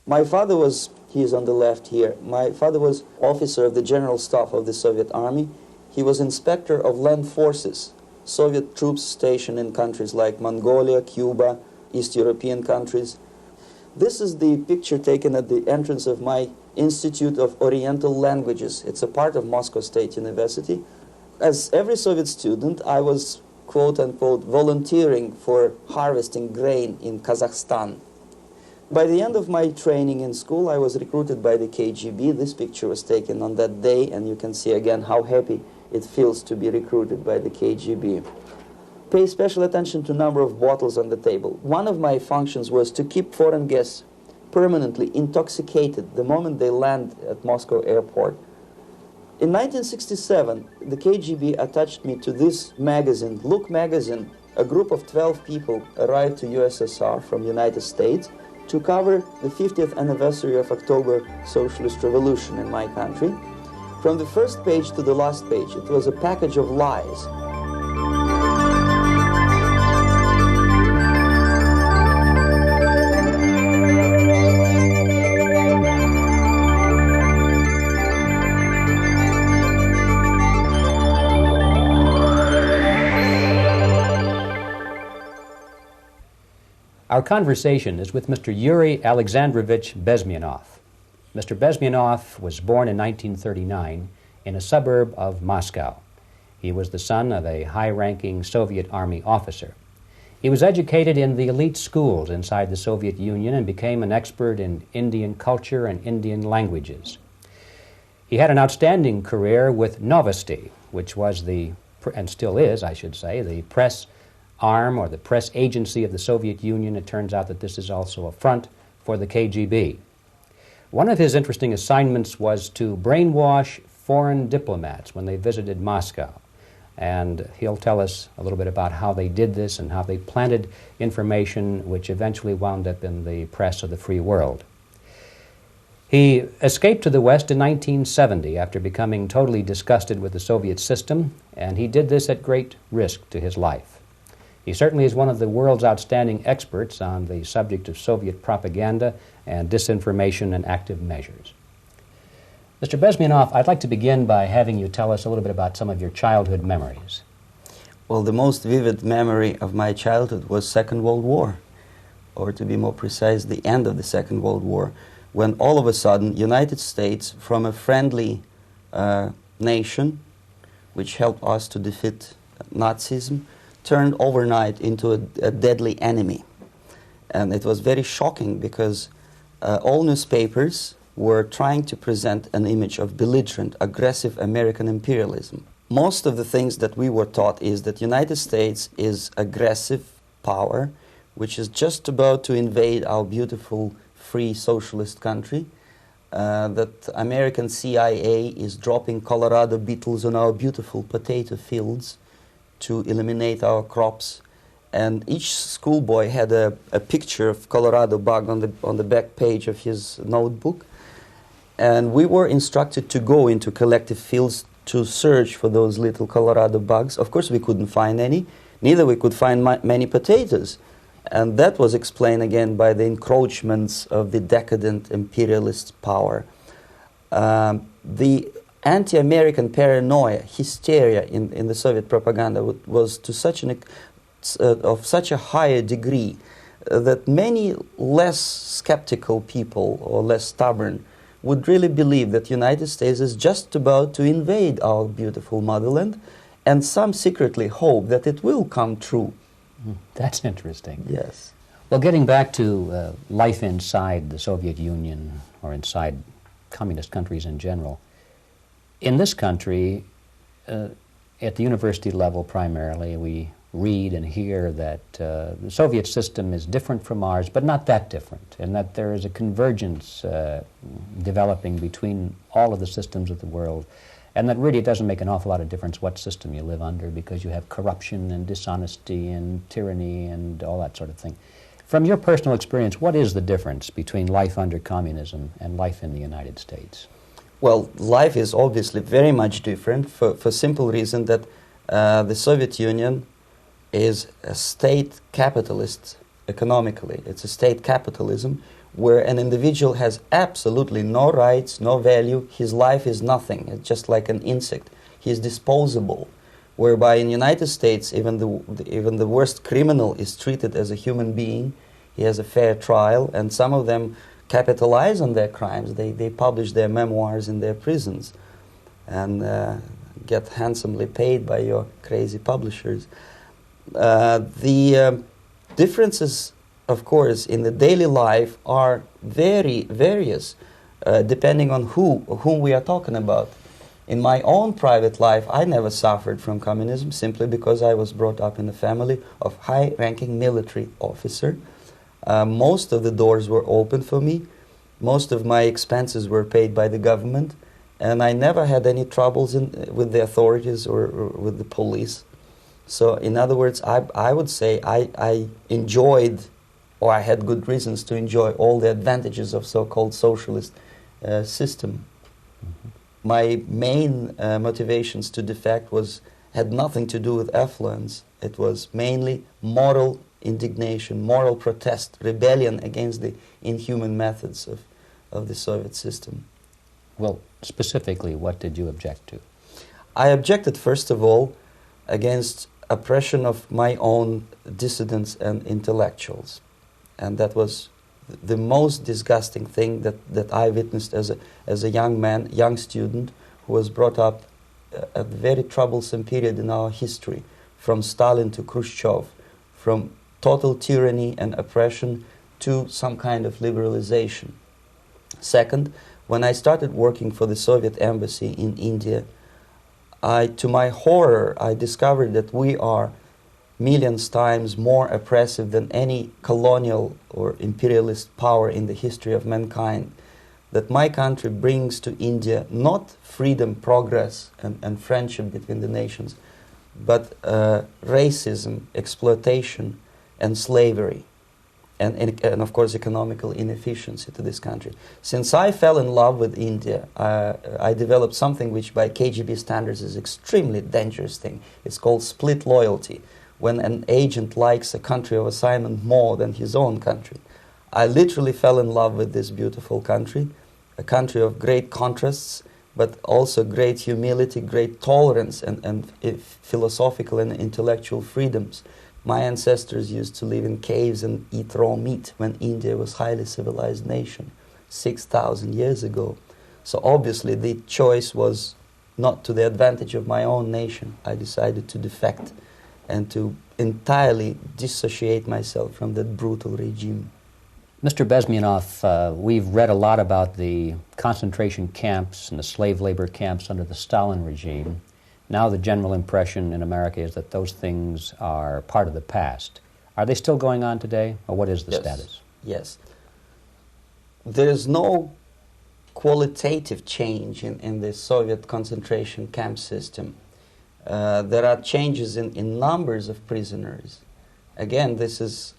My father was, he is on the left here, my father was officer of the General Staff of the Soviet Army. He was inspector of land forces, Soviet troops stationed in countries like Mongolia, Cuba, East European countries. This is the picture taken at the entrance of my Institute of Oriental Languages. It's a part of Moscow State University. As every Soviet student, I was, quote-unquote, volunteering for harvesting grain in Kazakhstan. By the end of my training in school, I was recruited by the KGB. This picture was taken on that day, and you can see again how happy it feels to be recruited by the KGB. Pay special attention to number of bottles on the table. One of my functions was to keep foreign guests permanently intoxicated the moment they land at Moscow airport. In 1967, the KGB attached me to this magazine, Look magazine. A group of 12 people arrived to USSR from United States to cover the 50th anniversary of October Socialist Revolution in my country. From the first page to the last page, it was a package of lies. Our conversation is with Mr. Yuri Alexandrovich Bezmenov. Mr. Bezmenov was born in 1939 in a suburb of Moscow. He was the son of a high-ranking Soviet Army officer. He was educated in the elite schools inside the Soviet Union and became an expert in Indian culture and Indian languages. He had an outstanding career with Novosti, which was the, and still is, I should say, the press arm or the press agency of the Soviet Union. It turns out that this is also a front for the KGB. One of his interesting assignments was to brainwash foreign diplomats when they visited Moscow. And he'll tell us a little bit about how they did this and how they planted information which eventually wound up in the press of the free world. He escaped to the West in 1970 after becoming totally disgusted with the Soviet system, and he did this at great risk to his life. He certainly is one of the world's outstanding experts on the subject of Soviet propaganda and disinformation and active measures. Mr. Bezmenov, I'd like to begin by having you tell us a little bit about some of your childhood memories. Well, the most vivid memory of my childhood was Second World War, or to be more precise, the end of the Second World War, when all of a sudden United States, from a friendly nation, which helped us to defeat Nazism, turned overnight into a deadly enemy. And it was very shocking because all newspapers were trying to present an image of belligerent, aggressive American imperialism. Most of the things that we were taught is that United States is aggressive power, which is just about to invade our beautiful, free, socialist country, that American CIA is dropping Colorado beetles on our beautiful potato fields to eliminate our crops, and each schoolboy had a picture of Colorado bug on the back page of his notebook, and we were instructed to go into collective fields to search for those little Colorado bugs. Of course, we couldn't find any, neither we could find many potatoes, and that was explained again by the encroachments of the decadent imperialist power. The anti-American paranoia, hysteria in the Soviet propaganda was to such of such a higher degree that many less skeptical people or less stubborn would really believe that United States is just about to invade our beautiful motherland, and some secretly hope that it will come true. That's interesting. Yes. Well, getting back to life inside the Soviet Union or inside communist countries in general, in this country, at the university level primarily, we read and hear that the Soviet system is different from ours, but not that different, and that there is a convergence developing between all of the systems of the world, and that really it doesn't make an awful lot of difference what system you live under because you have corruption and dishonesty and tyranny and all that sort of thing. From your personal experience, what is the difference between life under communism and life in the United States? Well, life is obviously very much different for simple reason that the Soviet Union is a state capitalist economically. It's a state capitalism where an individual has absolutely no rights, no value, his life is nothing, it's just like an insect. He is disposable, whereby in the United States, even the worst criminal is treated as a human being. He has a fair trial, and some of them capitalize on their crimes. They publish their memoirs in their prisons and get handsomely paid by your crazy publishers. The differences, of course, in the daily life are very various, depending on whom we are talking about. In my own private life, I never suffered from communism simply because I was brought up in a family of high-ranking military officer. Most of the doors were open for me. Most of my expenses were paid by the government, and I never had any troubles with the authorities or with the police. So, in other words, I would say I enjoyed, or I had good reasons to enjoy, all the advantages of so-called socialist system. Mm-hmm. My main motivations to defect had nothing to do with affluence. It was mainly moral indignation, moral protest, rebellion against the inhuman methods of the Soviet system. Well, specifically, what did you object to? I objected, first of all, against oppression of my own dissidents and intellectuals. And that was the most disgusting thing that I witnessed as a young man, young student, who was brought up a very troublesome period in our history, from Stalin to Khrushchev, from total tyranny and oppression to some kind of liberalization. Second, when I started working for the Soviet embassy in India, to my horror, I discovered that we are millions times more oppressive than any colonial or imperialist power in the history of mankind. That my country brings to India not freedom, progress, and friendship between the nations, but racism, exploitation, and slavery, and of course economical inefficiency to this country. Since I fell in love with India, I developed something which by KGB standards is extremely dangerous thing. It's called split loyalty, when an agent likes a country of assignment more than his own country. I literally fell in love with this beautiful country, a country of great contrasts, but also great humility, great tolerance, and philosophical and intellectual freedoms. My ancestors used to live in caves and eat raw meat when India was a highly civilized nation 6,000 years ago. So obviously the choice was not to the advantage of my own nation. I decided to defect and to entirely dissociate myself from that brutal regime. Mr. Bezmenov, we've read a lot about the concentration camps and the slave labor camps under the Stalin regime. Now the general impression in America is that those things are part of the past. Are they still going on today, or what is the status? Yes. There is no qualitative change in the Soviet concentration camp system. There are changes in numbers of prisoners. Again, this is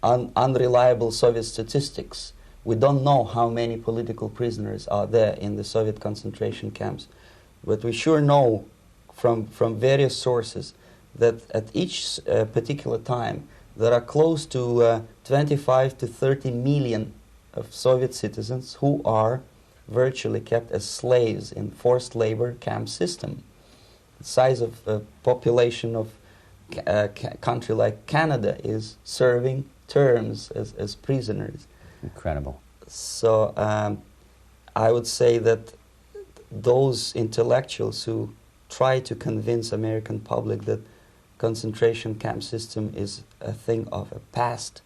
unreliable Soviet statistics. We don't know how many political prisoners are there in the Soviet concentration camps. But we sure know from various sources that at each particular time there are close to 25 to 30 million of Soviet citizens who are virtually kept as slaves in forced labor camp system. The size of the population of a country like Canada is serving terms as prisoners. Incredible. So I would say that those intellectuals who try to convince American public that concentration camp system is a thing of a past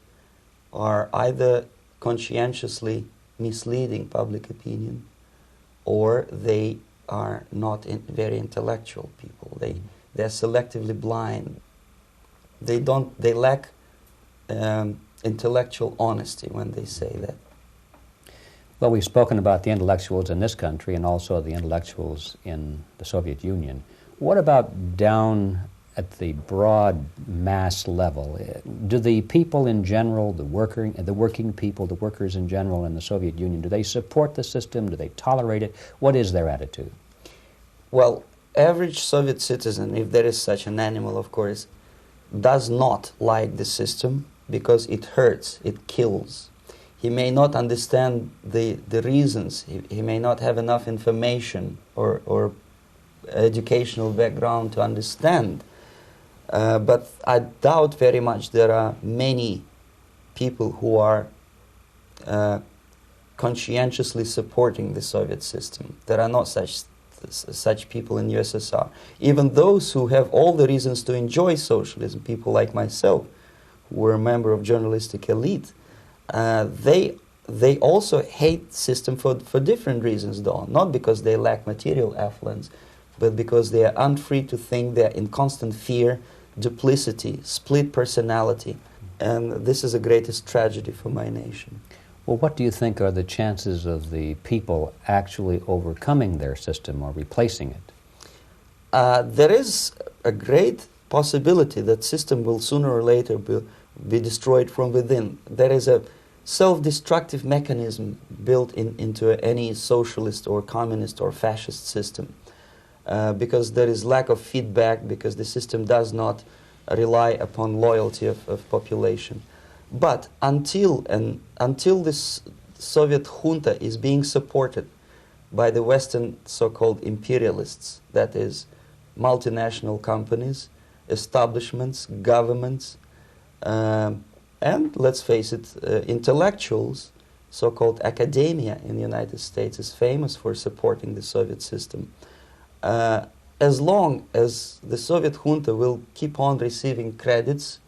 are either conscientiously misleading public opinion, or they are not very intellectual people. They're selectively blind. They lack intellectual honesty when they say that. Well, we've spoken about the intellectuals in this country and also the intellectuals in the Soviet Union. What about down at the broad mass level? Do the people in general, the working people, the workers in general in the Soviet Union, do they support the system? Do they tolerate it? What is their attitude? Well, average Soviet citizen, if there is such an animal, of course, does not like the system because it hurts, it kills. He may not understand the reasons. He may not have enough information or educational background to understand. But I doubt very much there are many people who are conscientiously supporting the Soviet system. There are not such people in USSR. Even those who have all the reasons to enjoy socialism, people like myself, who were a member of journalistic elite, they also hate system for different reasons, though. Not because they lack material affluence, but because they are unfree to think, they are in constant fear, duplicity, split personality. And this is the greatest tragedy for my nation. Well, what do you think are the chances of the people actually overcoming their system or replacing it? There is a great possibility that system will sooner or later be destroyed from within. There is a self-destructive mechanism built into any socialist or communist or fascist system, because there is lack of feedback, because the system does not rely upon loyalty of population. But until this Soviet junta is being supported by the Western so-called imperialists, that is, multinational companies, establishments, governments, and let's face it, intellectuals, so-called academia in the United States is famous for supporting the Soviet system. As long as the Soviet junta will keep on receiving credits,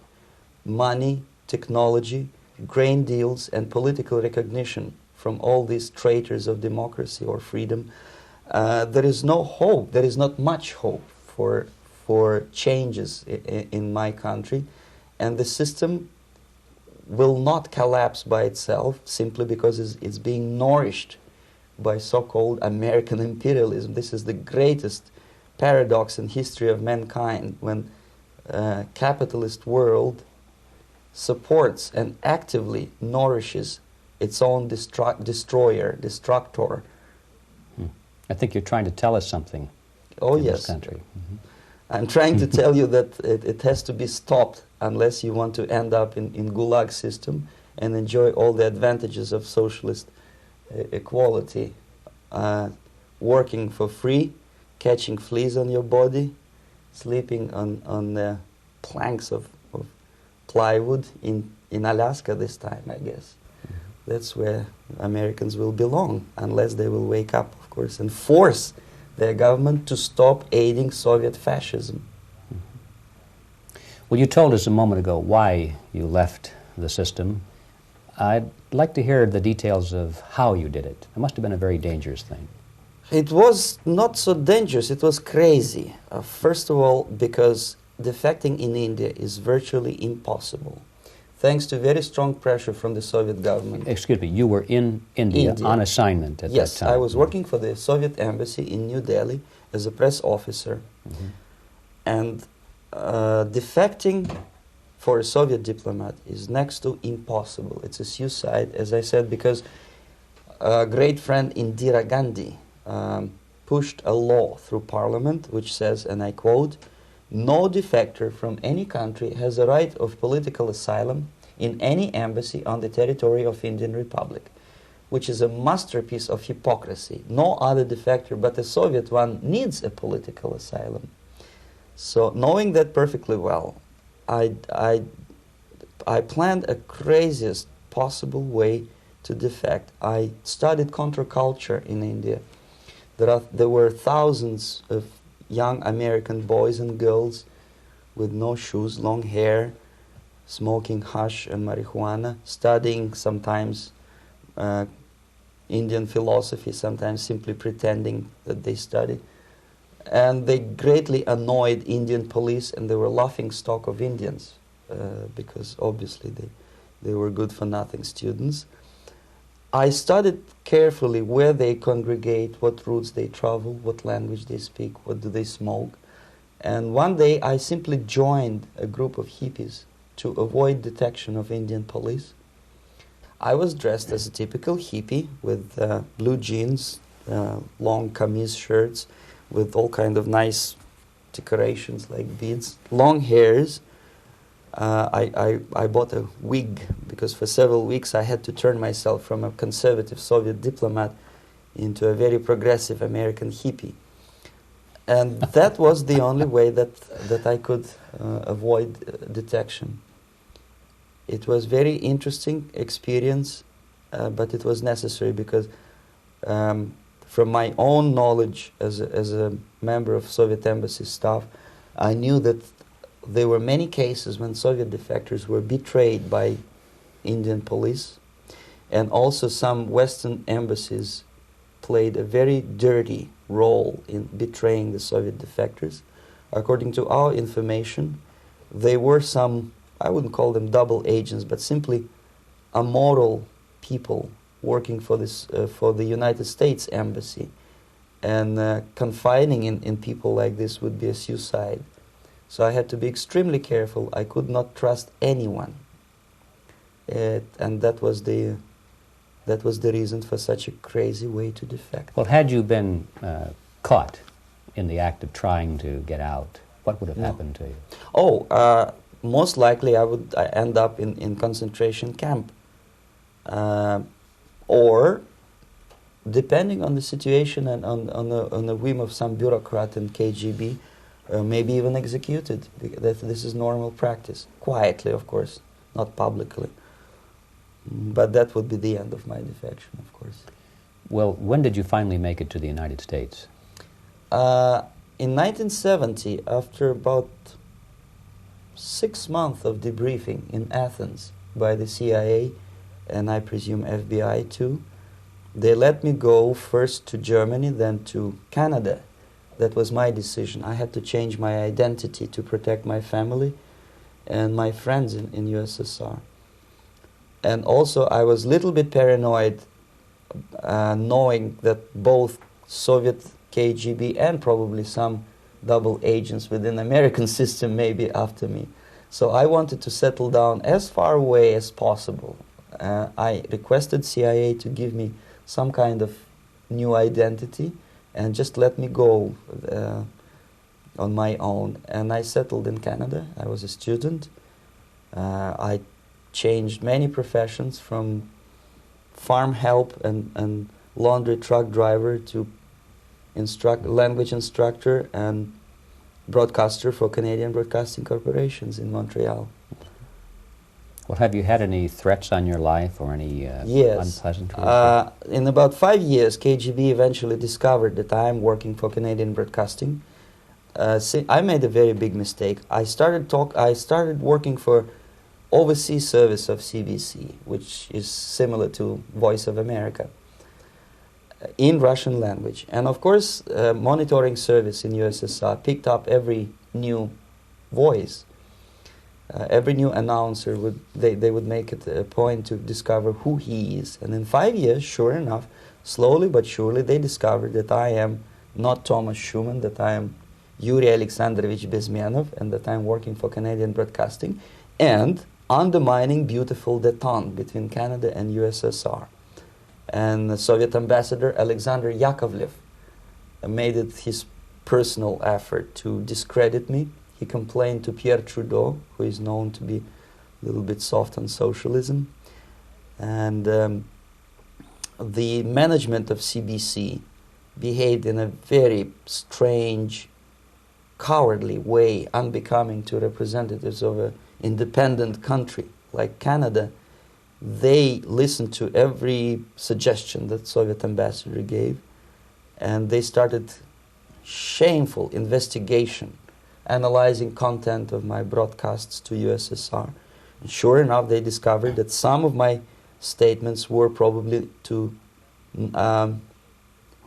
money, technology, grain deals, and political recognition from all these traitors of democracy or freedom, there is no hope, there is not much hope for changes in my country, and the system will not collapse by itself simply because it's being nourished by so-called American imperialism. This is the greatest paradox in history of mankind, when capitalist world supports and actively nourishes its own destructor. I think you're trying to tell us something in this country. Mm-hmm. I'm trying to tell you that it has to be stopped unless you want to end up in Gulag system and enjoy all the advantages of socialist equality, working for free, catching fleas on your body, sleeping on the planks of plywood in Alaska this time, I guess. That's where Americans will belong, unless they will wake up, of course, and force their government to stop aiding Soviet fascism. Well, you told us a moment ago why you left the system. I'd like to hear the details of how you did it. It must have been a very dangerous thing. It was not so dangerous, it was crazy. First of all, because defecting in India is virtually impossible, thanks to very strong pressure from the Soviet government. Excuse me, you were in India on assignment at that time. Yes, I was working for the Soviet embassy in New Delhi as a press officer. Mm-hmm. And defecting for a Soviet diplomat is next to impossible. It's a suicide, as I said, because a great friend Indira Gandhi pushed a law through parliament which says, and I quote, "No defector from any country has a right of political asylum in any embassy on the territory of Indian Republic," which is a masterpiece of hypocrisy. No other defector but a Soviet one needs a political asylum. So, knowing that perfectly well, I planned a craziest possible way to defect. I studied counterculture in India. There were thousands of young American boys and girls with no shoes, long hair, smoking hash and marijuana, studying sometimes Indian philosophy, sometimes simply pretending that they study. And they greatly annoyed Indian police, and they were laughing stock of Indians because obviously they were good-for-nothing students. I studied carefully where they congregate, what routes they travel, what language they speak, what do they smoke. And one day I simply joined a group of hippies to avoid detection of Indian police. I was dressed as a typical hippie with blue jeans, long kameez shirts, with all kind of nice decorations like beads, long hairs. I bought a wig because for several weeks I had to turn myself from a conservative Soviet diplomat into a very progressive American hippie. And that was the only way that I could avoid detection. It was very interesting experience, but it was necessary because from my own knowledge as a member of Soviet embassy staff, I knew that there were many cases when Soviet defectors were betrayed by Indian police, and also some Western embassies played a very dirty role in betraying the Soviet defectors. According to our information, there were some, I wouldn't call them double agents, but simply immoral people working for this for the United States embassy, and confiding in people like this would be a suicide. So I had to be extremely careful. I could not trust anyone, and that was the reason for such a crazy way to defect. Well, had you been caught in the act of trying to get out, what would have happened to you? Oh, most likely I would end up in concentration camp, or depending on the situation and on the whim of some bureaucrat in KGB, maybe even executed. This is normal practice, quietly, of course, not publicly. But that would be the end of my defection, of course. Well, when did you finally make it to the United States? In 1970, after about 6 months of debriefing in Athens by the CIA, and I presume FBI too, they let me go first to Germany, then to Canada. That was my decision. I had to change my identity to protect my family and my friends in USSR. And also I was a little bit paranoid, knowing that both Soviet KGB and probably some double agents within the American system may be after me. So I wanted to settle down as far away as possible. I requested CIA to give me some kind of new identity and just let me go on my own. And I settled in Canada. I was a student. I changed many professions, from farm help and laundry truck driver to language instructor and broadcaster for Canadian Broadcasting Corporations in Montreal. Well, have you had any threats on your life or any unpleasant in about 5 years, KGB eventually discovered that I am working for Canadian Broadcasting. I made a very big mistake. I started working for overseas service of CBC, which is similar to Voice of America, in Russian language. And of course, monitoring service in USSR picked up every new voice. Every new announcer they would make it a point to discover who he is. And in 5 years, sure enough, slowly but surely, they discovered that I am not Thomas Schumann, that I am Yuri Alexandrovich Bezmenov, and that I am working for Canadian Broadcasting, and undermining beautiful détente between Canada and USSR. And the Soviet ambassador Alexander Yakovlev made it his personal effort to discredit me. He complained to Pierre Trudeau, who is known to be a little bit soft on socialism. And the management of CBC behaved in a very strange, cowardly way, unbecoming to representatives of an independent country like Canada. They listened to every suggestion that Soviet ambassador gave, and they started shameful investigation, analyzing content of my broadcasts to USSR. And sure enough, they discovered that some of my statements were probably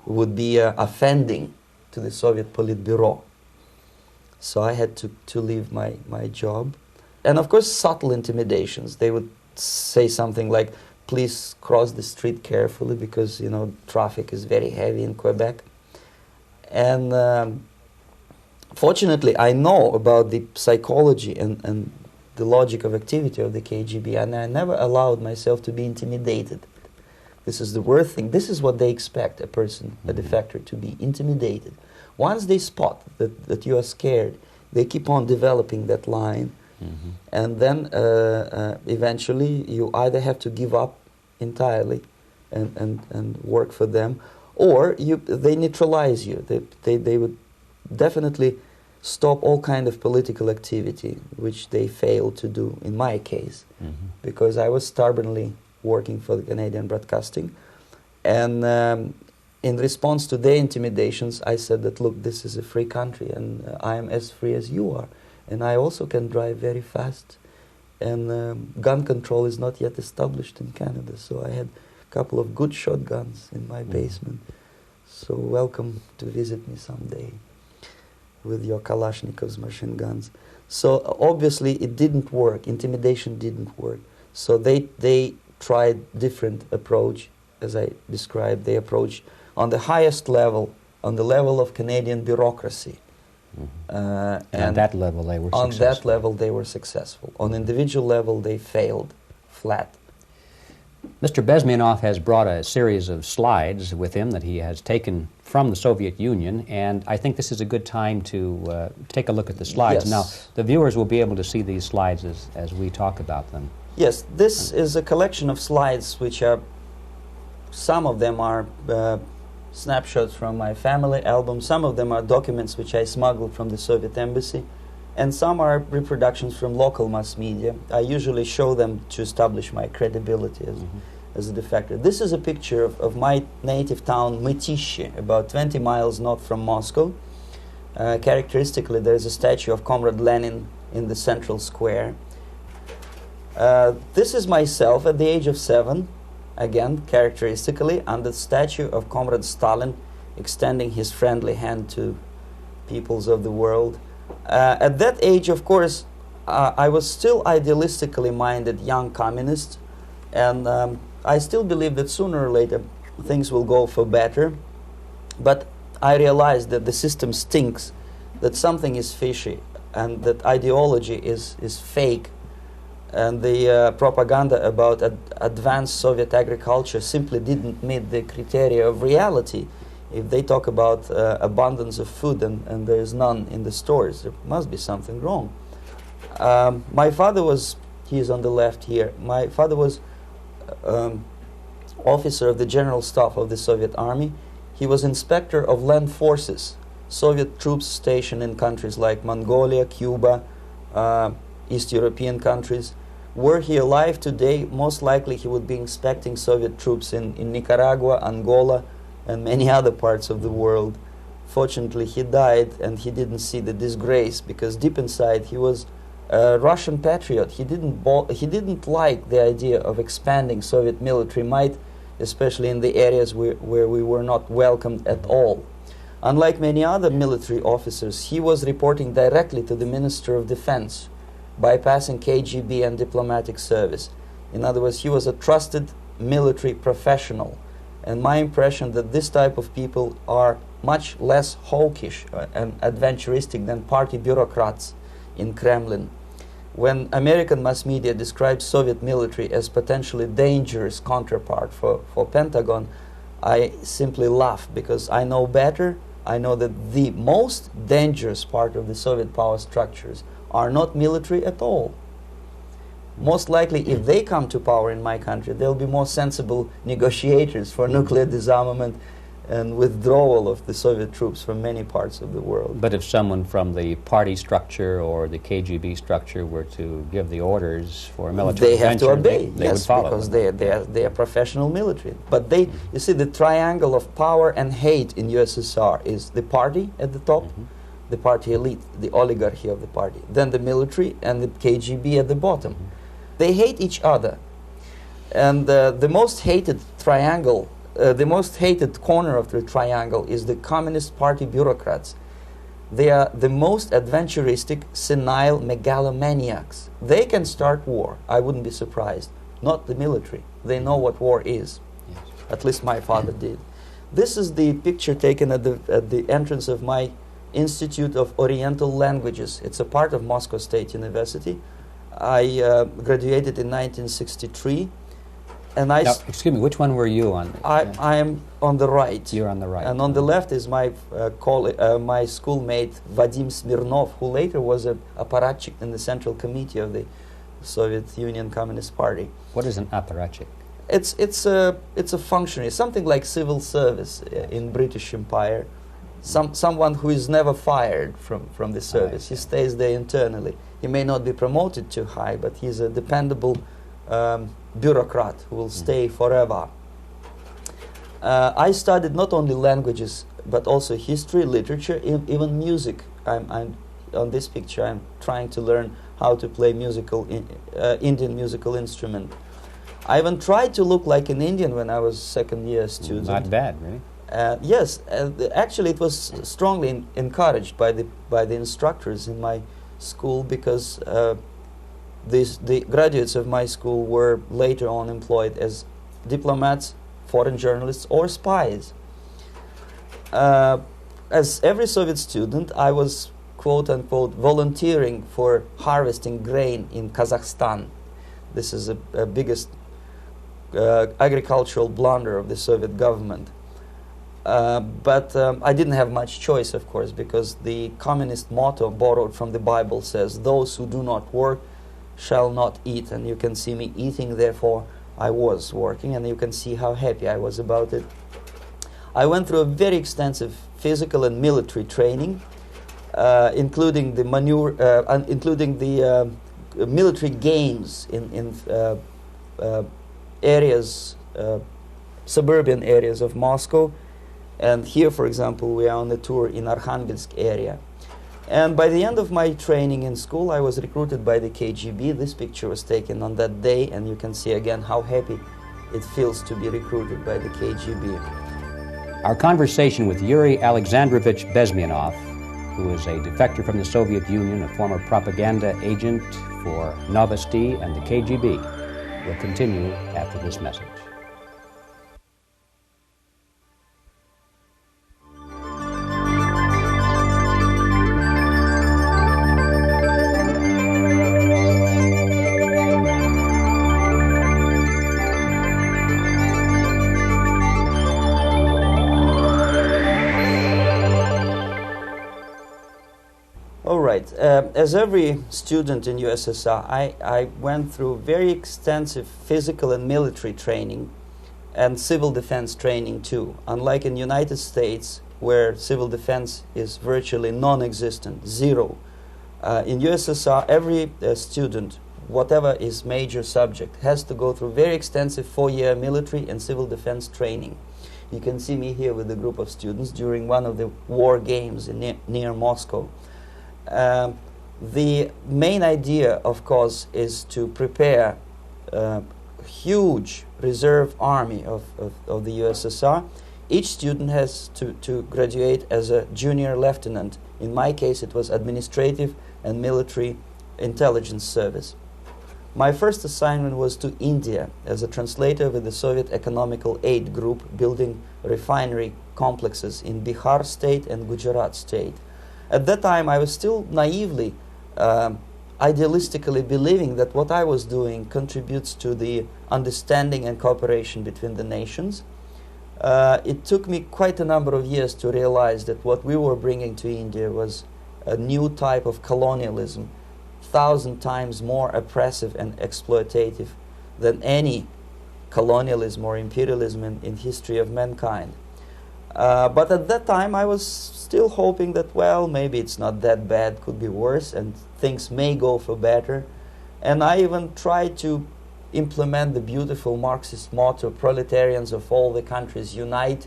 would be offending to the Soviet Politburo. So I had to leave my job. And of course, subtle intimidations. They would say something like, please cross the street carefully because, you know, traffic is very heavy in Quebec. And fortunately, I know about the psychology and the logic of activity of the KGB, and I never allowed myself to be intimidated. This is the worst thing. This is what they expect a person, a defector, to be intimidated. Once they spot that you are scared, they keep on developing that line And then eventually you either have to give up entirely and work for them, or they neutralize you. They would definitely stop all kind of political activity, which they failed to do in my case, because I was stubbornly working for the Canadian Broadcasting. And in response to their intimidations, I said that, look, this is a free country, and I am as free as you are. And I also can drive very fast. And gun control is not yet established in Canada, so I had a couple of good shotguns in my basement. So welcome to visit me someday with your Kalashnikovs machine guns. So obviously it didn't work. Intimidation didn't work. So they tried different approach, as I described. They approached on the highest level, on the level of Canadian bureaucracy. And on that level they were successful. On that level they were successful. On individual level they failed flat. Mr. Bezmenov has brought a series of slides with him that he has taken from the Soviet Union, and I think this is a good time to take a look at the slides. Yes. Now, the viewers will be able to see these slides as we talk about them. Yes, this is a collection of slides which are, some of them are snapshots from my family album, some of them are documents which I smuggled from the Soviet embassy, and some are reproductions from local mass media. I usually show them to establish my credibility as a defector. This is a picture of my native town, Mytishi, about 20 miles north from Moscow. Characteristically, there is a statue of Comrade Lenin in the central square. This is myself at the age of 7, again, characteristically, under the statue of Comrade Stalin, extending his friendly hand to peoples of the world. At that age, of course, I was still idealistically minded young communist, and I still believe that sooner or later things will go for better. But I realized that the system stinks, that something is fishy, and that ideology is fake, and the propaganda about advanced Soviet agriculture simply didn't meet the criteria of reality. If they talk about abundance of food and there is none in the stores, there must be something wrong. My father was, he is on the left here, my father was officer of the General Staff of the Soviet Army. He was inspector of land forces, Soviet troops stationed in countries like Mongolia, Cuba, East European countries. Were he alive today, most likely he would be inspecting Soviet troops in Nicaragua, Angola, and many other parts of the world. Fortunately, he died and he didn't see the disgrace, because deep inside he was a Russian patriot. He didn't like the idea of expanding Soviet military might, especially in the areas where we were not welcomed at all. Unlike many other military officers, he was reporting directly to the Minister of Defense, bypassing KGB and diplomatic service. In other words, he was a trusted military professional. And my impression that this type of people are much less hawkish and adventuristic than party bureaucrats in Kremlin. When American mass media describes Soviet military as potentially dangerous counterpart for Pentagon, I simply laugh, because I know better. I know that the most dangerous part of the Soviet power structures are not military at all. Most likely, if they come to power in my country, they'll be more sensible negotiators for nuclear disarmament and withdrawal of the Soviet troops from many parts of the world. But if someone from the party structure or the KGB structure were to give the orders for a military they have to obey, they yes, would follow, because they are professional military. But they, you see, the triangle of power and hate in USSR is the party at the top, the party elite, the oligarchy of the party, then the military and the KGB at the bottom. They hate each other, and the most hated triangle, the most hated corner of the triangle is the Communist Party bureaucrats. They are the most adventuristic, senile megalomaniacs. They can start war, I wouldn't be surprised. Not the military. They know what war is. Yes. At least my father did. This is the picture taken at the entrance of my Institute of Oriental Languages. It's a part of Moscow State University. I graduated in 1963. And I Now, excuse me, which one were you on? I am on the right. You're on the right. And on the left is my my schoolmate Vadim Smirnov, who later was a apparatchik in the Central Committee of the Soviet Union Communist Party. What is an apparatchik? It's a functionary, something like civil service in British Empire. Someone who is never fired from the service. He stays there internally. He may not be promoted too high, but he's a dependable bureaucrat who will stay forever. I studied not only languages but also history, literature, even music. I'm on this picture. I'm trying to learn how to play Indian musical instrument. I even tried to look like an Indian when I was second-year student. Not bad, really. Yes, actually, it was strongly encouraged by the instructors in my school, because the graduates of my school were later on employed as diplomats, foreign journalists, or spies. As every Soviet student, I was quote-unquote volunteering for harvesting grain in Kazakhstan. This is the biggest agricultural blunder of the Soviet government. But I didn't have much choice, of course, because the communist motto borrowed from the Bible says, "Those who do not work shall not eat." And you can see me eating, therefore I was working, and you can see how happy I was about it. I went through a very extensive physical and military training, including the military games in areas, suburban areas of Moscow. And here, for example, we are on a tour in Arkhangelsk area. And by the end of my training in school, I was recruited by the KGB. This picture was taken on that day, and you can see again how happy it feels to be recruited by the KGB. Our conversation with Yuri Alexandrovich Bezmenov, who is a defector from the Soviet Union, a former propaganda agent for Novosti and the KGB, will continue after this message. As every student in USSR, I went through very extensive physical and military training and civil defense training too. Unlike in the United States, where civil defense is virtually non-existent, zero. In USSR, every student, whatever his major subject, has to go through very extensive 4-year military and civil defense training. You can see me here with a group of students during one of the war games near Moscow. The main idea, of course, is to prepare a huge reserve army of the USSR. Each student has to graduate as a junior lieutenant. In my case, it was administrative and military intelligence service. My first assignment was to India as a translator with the Soviet Economical Aid Group, building refinery complexes in Bihar state and Gujarat state. At that time, I was still naively, idealistically believing that what I was doing contributes to the understanding and cooperation between the nations. It took me quite a number of years to realize that what we were bringing to India was a new type of colonialism, 1,000 times more oppressive and exploitative than any colonialism or imperialism in history of mankind. But at that time, I was still hoping that, well, maybe it's not that bad, could be worse, and things may go for better. And I even tried to implement the beautiful Marxist motto, "Proletarians of all the countries unite."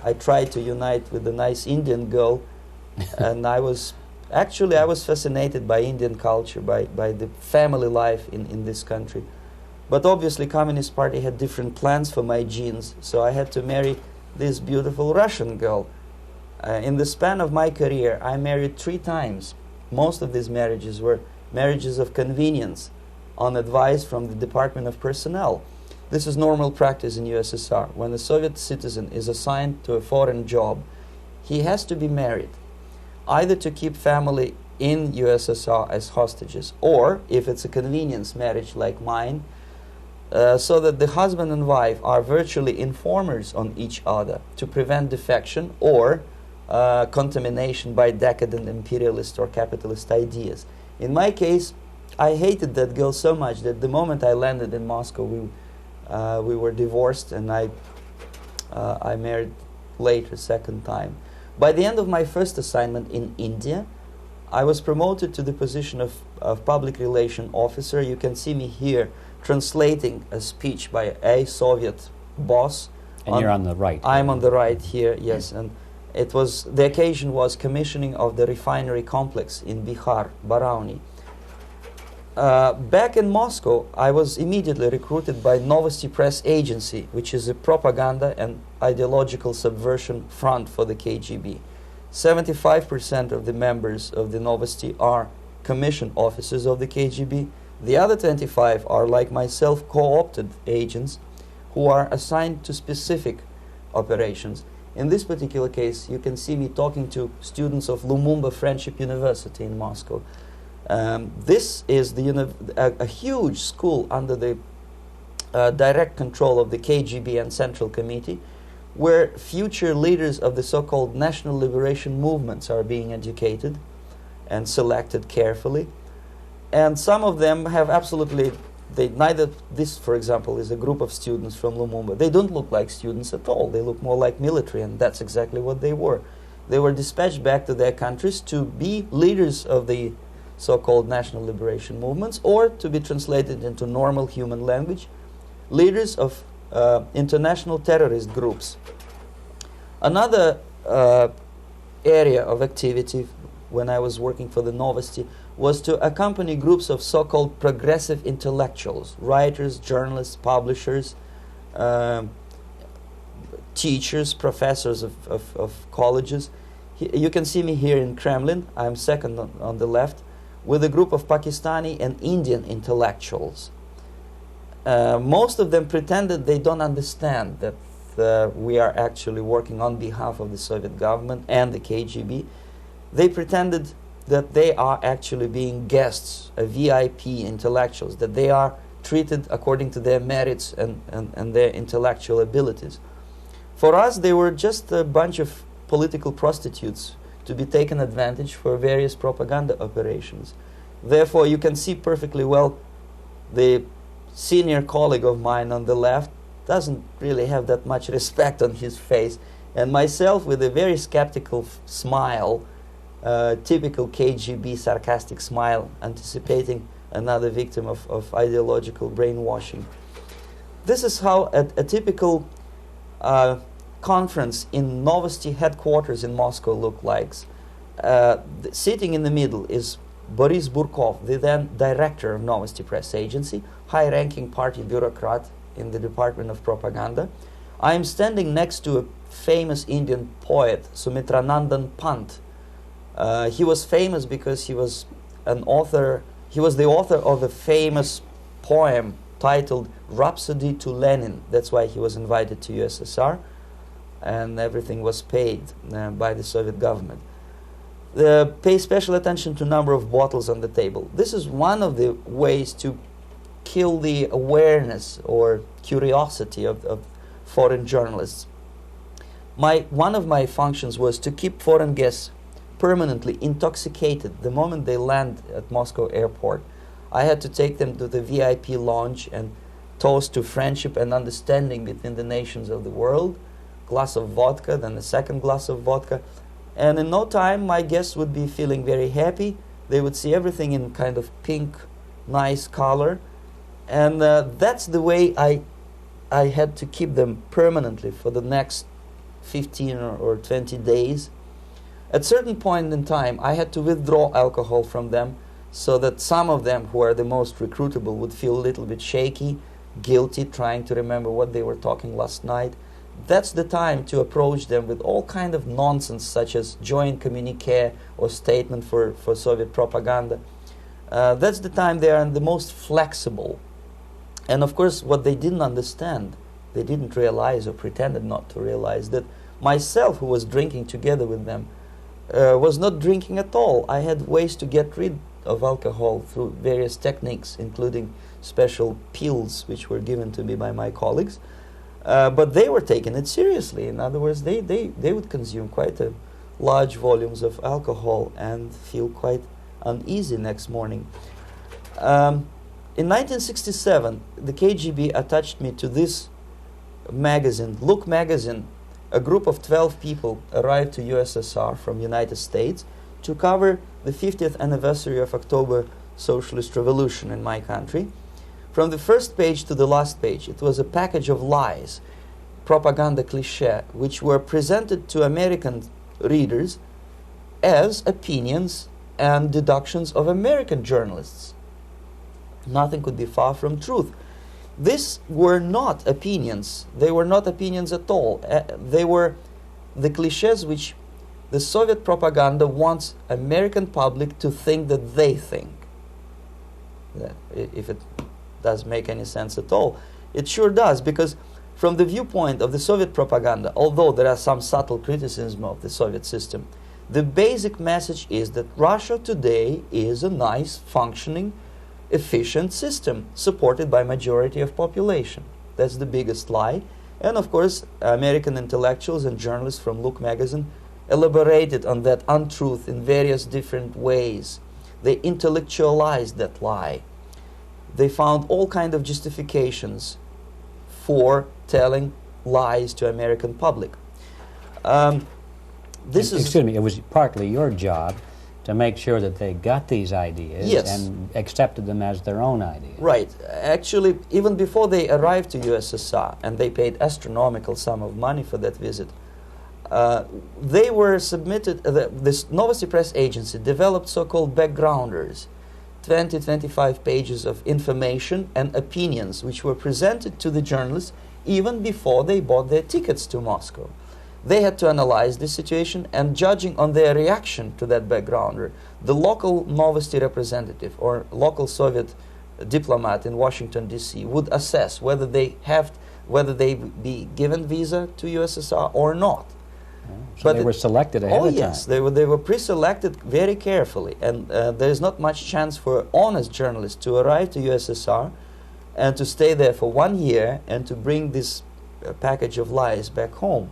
I tried to unite with a nice Indian girl, and I was fascinated by Indian culture, by the family life in this country. But obviously, Communist Party had different plans for my genes, so I had to marry this beautiful Russian girl. In the span of my career, I married 3 times. Most of these marriages were marriages of convenience, on advice from the Department of Personnel. This is normal practice in USSR. When a Soviet citizen is assigned to a foreign job, he has to be married, either to keep family in USSR as hostages, or, if it's a convenience marriage like mine, so that the husband and wife are virtually informers on each other to prevent defection or contamination by decadent imperialist or capitalist ideas. In my case, I hated that girl so much that the moment I landed in Moscow, we were divorced, and I married later, second time. By the end of my first assignment in India, I was promoted to the position of public relation officer. You can see me here translating a speech by a Soviet boss. And you're on the right. I'm on the right here, yes. And it was, the occasion was commissioning of the refinery complex in Bihar, Barauni. Back in Moscow, I was immediately recruited by Novosti Press Agency, which is a propaganda and ideological subversion front for the KGB. 75% of the members of the Novosti are commissioned officers of the KGB. The other 25 are, like myself, co-opted agents who are assigned to specific operations. In this particular case, you can see me talking to students of Lumumba Friendship University in Moscow. This is a huge school under the direct control of the KGB and Central Committee, where future leaders of the so-called national liberation movements are being educated and selected carefully. And some of them have absolutely, this, for example, is a group of students from Lumumba. They don't look like students at all. They look more like military, and that's exactly what they were. They were dispatched back to their countries to be leaders of the so-called national liberation movements, or to be translated into normal human language, leaders of international terrorist groups. Another area of activity when I was working for the Novosti was to accompany groups of so-called progressive intellectuals, writers, journalists, publishers, teachers, professors of colleges. You can see me here in Kremlin. I'm second on the left, with a group of Pakistani and Indian intellectuals. Most of them pretended they don't understand that we are actually working on behalf of the Soviet government and the KGB. They pretended that they are actually being guests, VIP intellectuals, that they are treated according to their merits and their intellectual abilities. For us, they were just a bunch of political prostitutes to be taken advantage for various propaganda operations. Therefore, you can see perfectly well the senior colleague of mine on the left doesn't really have that much respect on his face, and myself with a very skeptical smile, typical KGB sarcastic smile, anticipating another victim of ideological brainwashing. This is how a typical conference in Novosti headquarters in Moscow looked like. Sitting in the middle is Boris Burkov, the then director of Novosti Press Agency, high-ranking party bureaucrat in the Department of Propaganda. I am standing next to a famous Indian poet, Sumitranandan Pant. He was famous because he was an author. He was the author of a famous poem titled Rhapsody to Lenin. That's why he was invited to USSR, and everything was paid by the Soviet government. Pay special attention to number of bottles on the table. This is one of the ways to kill the awareness or curiosity of foreign journalists. One of my functions was to keep foreign guests permanently intoxicated the moment they land at Moscow airport. I had to take them to the VIP lounge and toast to friendship and understanding between the nations of the world. Glass of vodka, then a second glass of vodka. And in no time, my guests would be feeling very happy. They would see everything in kind of pink, nice color. And that's the way I had to keep them permanently for the next 15 or 20 days. At a certain point in time, I had to withdraw alcohol from them so that some of them, who are the most recruitable, would feel a little bit shaky, guilty, trying to remember what they were talking last night. That's the time to approach them with all kind of nonsense, such as joint communique or statement for Soviet propaganda. That's the time they are the most flexible. And of course, what they didn't understand, they didn't realize or pretended not to realize, that myself, who was drinking together with them, was not drinking at all. I had ways to get rid of alcohol through various techniques, including special pills which were given to me by my colleagues. But they were taking it seriously. In other words, they would consume quite large volumes of alcohol and feel quite uneasy next morning. In 1967, the KGB attached me to this magazine, Look magazine. A group of 12 people arrived to USSR from United States to cover the 50th anniversary of October Socialist Revolution in my country. From the first page to the last page, it was a package of lies, propaganda cliché, which were presented to American readers as opinions and deductions of American journalists. Nothing could be far from truth. These were not opinions. They were not opinions at all. They were the clichés which the Soviet propaganda wants American public to think that they think. If it does make any sense at all. It sure does, because from the viewpoint of the Soviet propaganda, although there are some subtle criticism of the Soviet system, the basic message is that Russia today is a nice, functioning, efficient system supported by majority of population. That's the biggest lie. And of course, American intellectuals and journalists from Look magazine elaborated on that untruth in various different ways. They intellectualized that lie. They found all kinds of justifications for telling lies to American public. Excuse me, it was partly your job to make sure that they got these ideas, yes, and accepted them as their own ideas. Right. Actually, even before they arrived to USSR, and they paid astronomical sum of money for that visit, they were submitted, this Novosti Press Agency developed so-called backgrounders, 20-25 pages of information and opinions which were presented to the journalists even before they bought their tickets to Moscow. They had to analyze the situation, and judging on their reaction to that backgrounder, the local Novosti representative or local Soviet diplomat in Washington, D.C. would assess whether they be given visa to USSR or not. So but they were selected ahead of time. Oh yes, they were pre-selected very carefully, and there is not much chance for honest journalists to arrive to USSR and to stay there for 1 year and to bring this package of lies back home.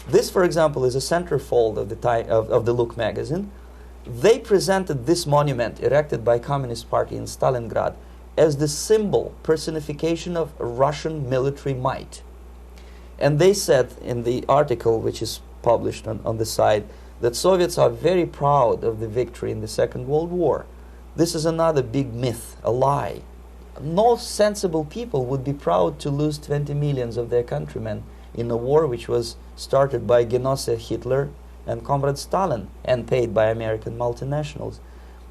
This, for example, is a centerfold of the Look magazine. They presented this monument erected by Communist Party in Stalingrad as the symbol, personification of Russian military might. And they said in the article, which is published on the site, that Soviets are very proud of the victory in the Second World War. This is another big myth, a lie. No sensible people would be proud to lose 20 millions of their countrymen in a war which was started by Genoese Hitler and Comrade Stalin and paid by American multinationals.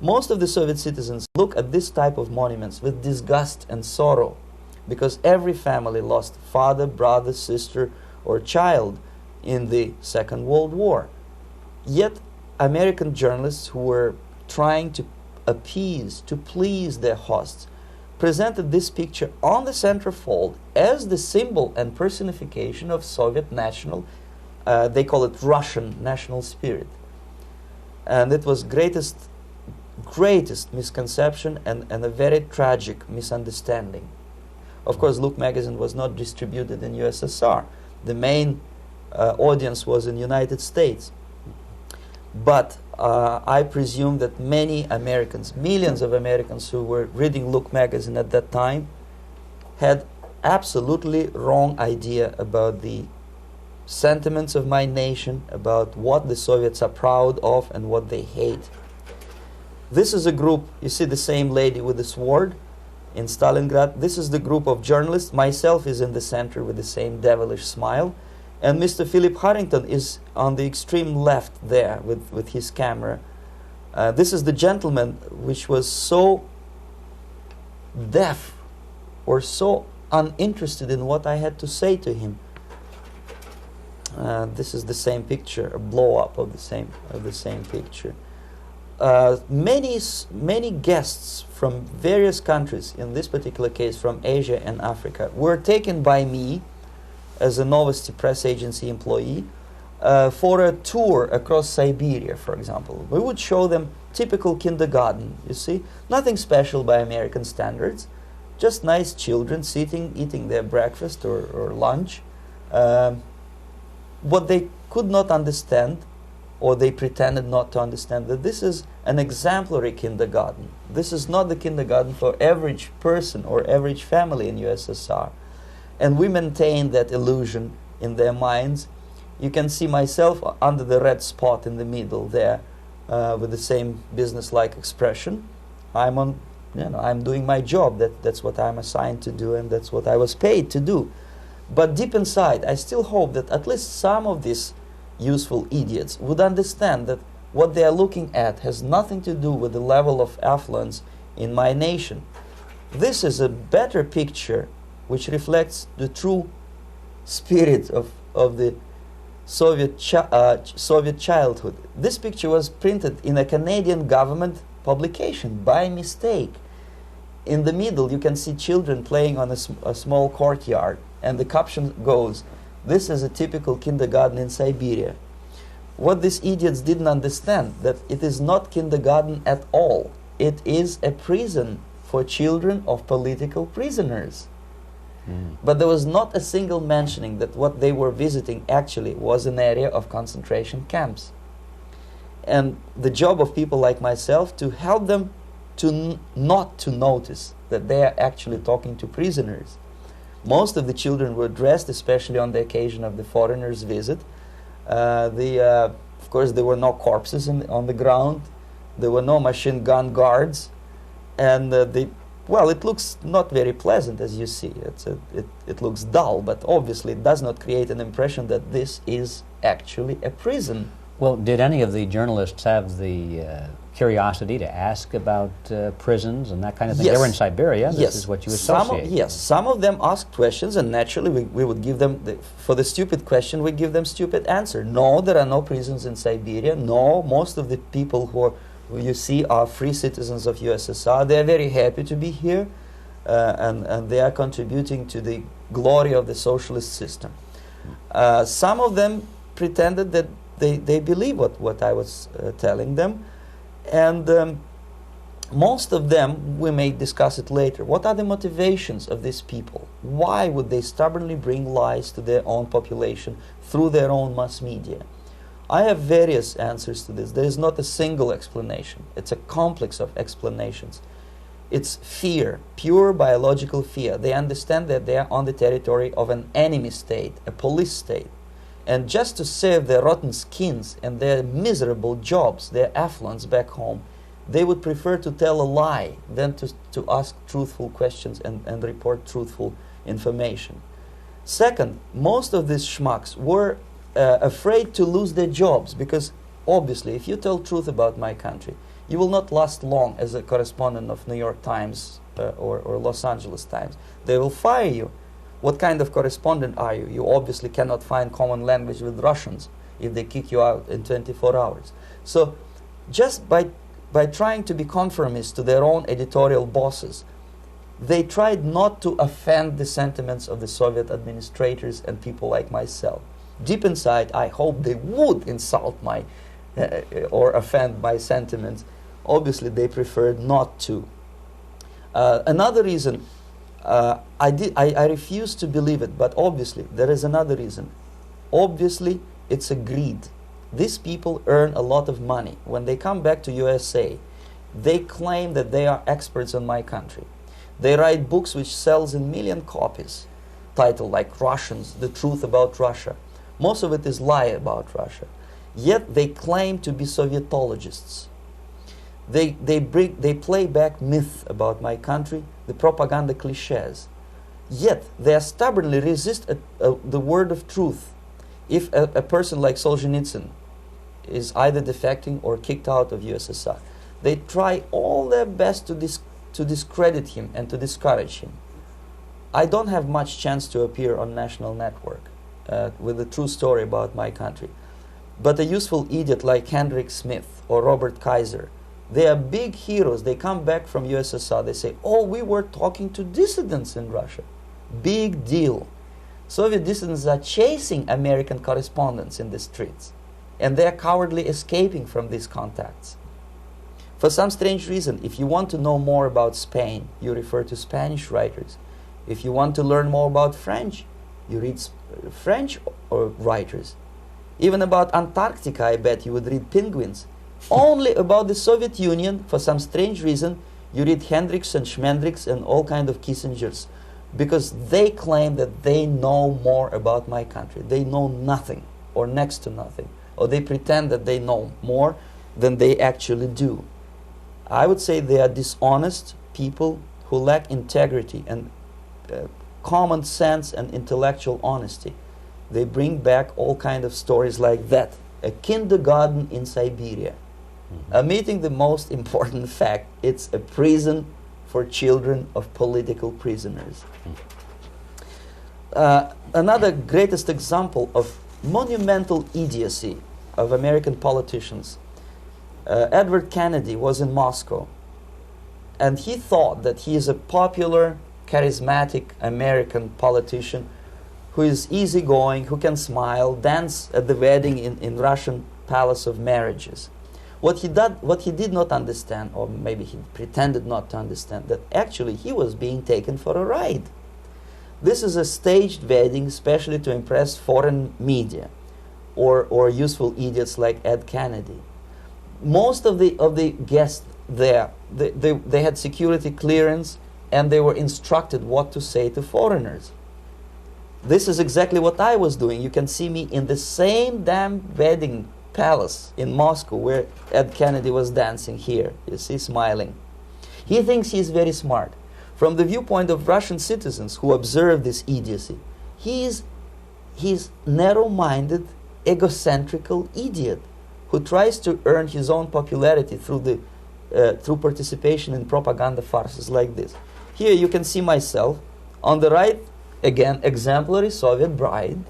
Most of the Soviet citizens look at this type of monuments with disgust and sorrow, because every family lost father, brother, sister, or child in the Second World War. Yet American journalists who were trying to appease, to please their hosts, presented this picture on the centerfold as the symbol and personification of Soviet national, they call it Russian national spirit. And it was greatest misconception and a very tragic misunderstanding. Of course, Look magazine was not distributed in USSR. The main audience was in United States. But I presume that many Americans, millions of Americans who were reading Look magazine at that time, had absolutely wrong idea about the sentiments of my nation, about what the Soviets are proud of and what they hate. This is a group, you see the same lady with the sword in Stalingrad. This is the group of journalists. Myself is in the center with the same devilish smile. And Mr. Philip Harrington is on the extreme left there with his camera. This is the gentleman which was so deaf or so uninterested in what I had to say to him. This is the same picture, a blow-up of the same picture. Many guests from various countries, in this particular case from Asia and Africa, were taken by me as a Novosti Press Agency employee for a tour across Siberia, for example. We would show them typical kindergarten, you see, nothing special by American standards, just nice children sitting, eating their breakfast or lunch. What they could not understand, or they pretended not to understand, that this is an exemplary kindergarten. This is not the kindergarten for average person or average family in USSR. And we maintain that illusion in their minds. You can see myself under the red spot in the middle there, with the same business-like expression. I'm doing my job. That's what I'm assigned to do, and that's what I was paid to do. But deep inside, I still hope that at least some of these useful idiots would understand that what they are looking at has nothing to do with the level of affluence in my nation. This is a better picture which reflects the true spirit of the Soviet childhood. This picture was printed in a Canadian government publication by mistake. In the middle, you can see children playing on a small courtyard, and the caption goes, "This is a typical kindergarten in Siberia." What these idiots didn't understand, that it is not kindergarten at all. It is a prison for children of political prisoners. But there was not a single mentioning that what they were visiting actually was an area of concentration camps. And the job of people like myself to help them to not to notice that they are actually talking to prisoners. Most of the children were dressed, especially on the occasion of the foreigners' visit. Of course, there were no corpses on the ground. There were no machine gun guards. And well, it looks not very pleasant, as you see. It looks dull, but obviously it does not create an impression that this is actually a prison. Well, did any of the journalists have the curiosity to ask about prisons and that kind of thing? Yes. They were in Siberia. This yes. is what you associate. Yes, some of them asked questions, and naturally we would give them, for the stupid question, we give them stupid answer. No, there are no prisons in Siberia. No, most of the people who you see are free citizens of USSR. They are very happy to be here, and they are contributing to the glory of the socialist system. Some of them pretended that they believe what I was telling them, and most of them, we may discuss it later, what are the motivations of these people? Why would they stubbornly bring lies to their own population through their own mass media? I have various answers to this. There is not a single explanation. It's a complex of explanations. It's fear, pure biological fear. They understand that they are on the territory of an enemy state, a police state. And just to save their rotten skins and their miserable jobs, their affluence back home, they would prefer to tell a lie than to ask truthful questions and report truthful information. Second, most of these schmucks were afraid to lose their jobs, because obviously if you tell truth about my country, you will not last long as a correspondent of New York Times or Los Angeles Times. They will fire you. What kind of correspondent are you? You obviously cannot find common language with Russians if they kick you out in 24 hours. So just by trying to be conformist to their own editorial bosses, they tried not to offend the sentiments of the Soviet administrators and people like myself. Deep inside, I hope they would insult my or offend my sentiments. Obviously, they preferred not to. Another reason, I refuse to believe it, but obviously, there is another reason. Obviously, it's a greed. These people earn a lot of money. When they come back to USA, they claim that they are experts on my country. They write books which sells in million copies, titled like Russians, The Truth About Russia. Most of it is lie about Russia. Yet they claim to be Sovietologists. They play back myth about my country, the propaganda cliches. Yet they stubbornly resist the word of truth. If a person like Solzhenitsyn is either defecting or kicked out of USSR, they try all their best to discredit him and to discourage him. I don't have much chance to appear on national network with a true story about my country. But a useful idiot like Hendrik Smith or Robert Kaiser, they are big heroes. They come back from USSR. They say, oh, we were talking to dissidents in Russia. Big deal. Soviet dissidents are chasing American correspondents in the streets, and they are cowardly escaping from these contacts. For some strange reason, if you want to know more about Spain, you refer to Spanish writers. If you want to learn more about French, you read French writers. Even about Antarctica, I bet you would read Penguins. Only about the Soviet Union, for some strange reason, you read Hendricks and Schmendricks and all kind of Kissingers, because they claim that they know more about my country. They know nothing, or next to nothing, or they pretend that they know more than they actually do. I would say they are dishonest people who lack integrity and common sense and intellectual honesty. They bring back all kind of stories like that. A kindergarten in Siberia. Omitting the most important fact, it's a prison for children of political prisoners. Another greatest example of monumental idiocy of American politicians. Edward Kennedy was in Moscow, and he thought that he is a popular, charismatic American politician who is easygoing, who can smile, dance at the wedding in Russian Palace of Marriages. What he did not understand, or maybe he pretended not to understand, that actually he was being taken for a ride. This is a staged wedding, especially to impress foreign media or useful idiots like Ed Kennedy. Most of the guests there, they had security clearance, and they were instructed what to say to foreigners. This is exactly what I was doing. You can see me in the same damn wedding palace in Moscow where Ed Kennedy was dancing here. You see, smiling. He thinks he's very smart. From the viewpoint of Russian citizens who observe this idiocy, he's narrow-minded, egocentrical idiot who tries to earn his own popularity through participation in propaganda farces like this. Here you can see myself. On the right, again, exemplary Soviet bride.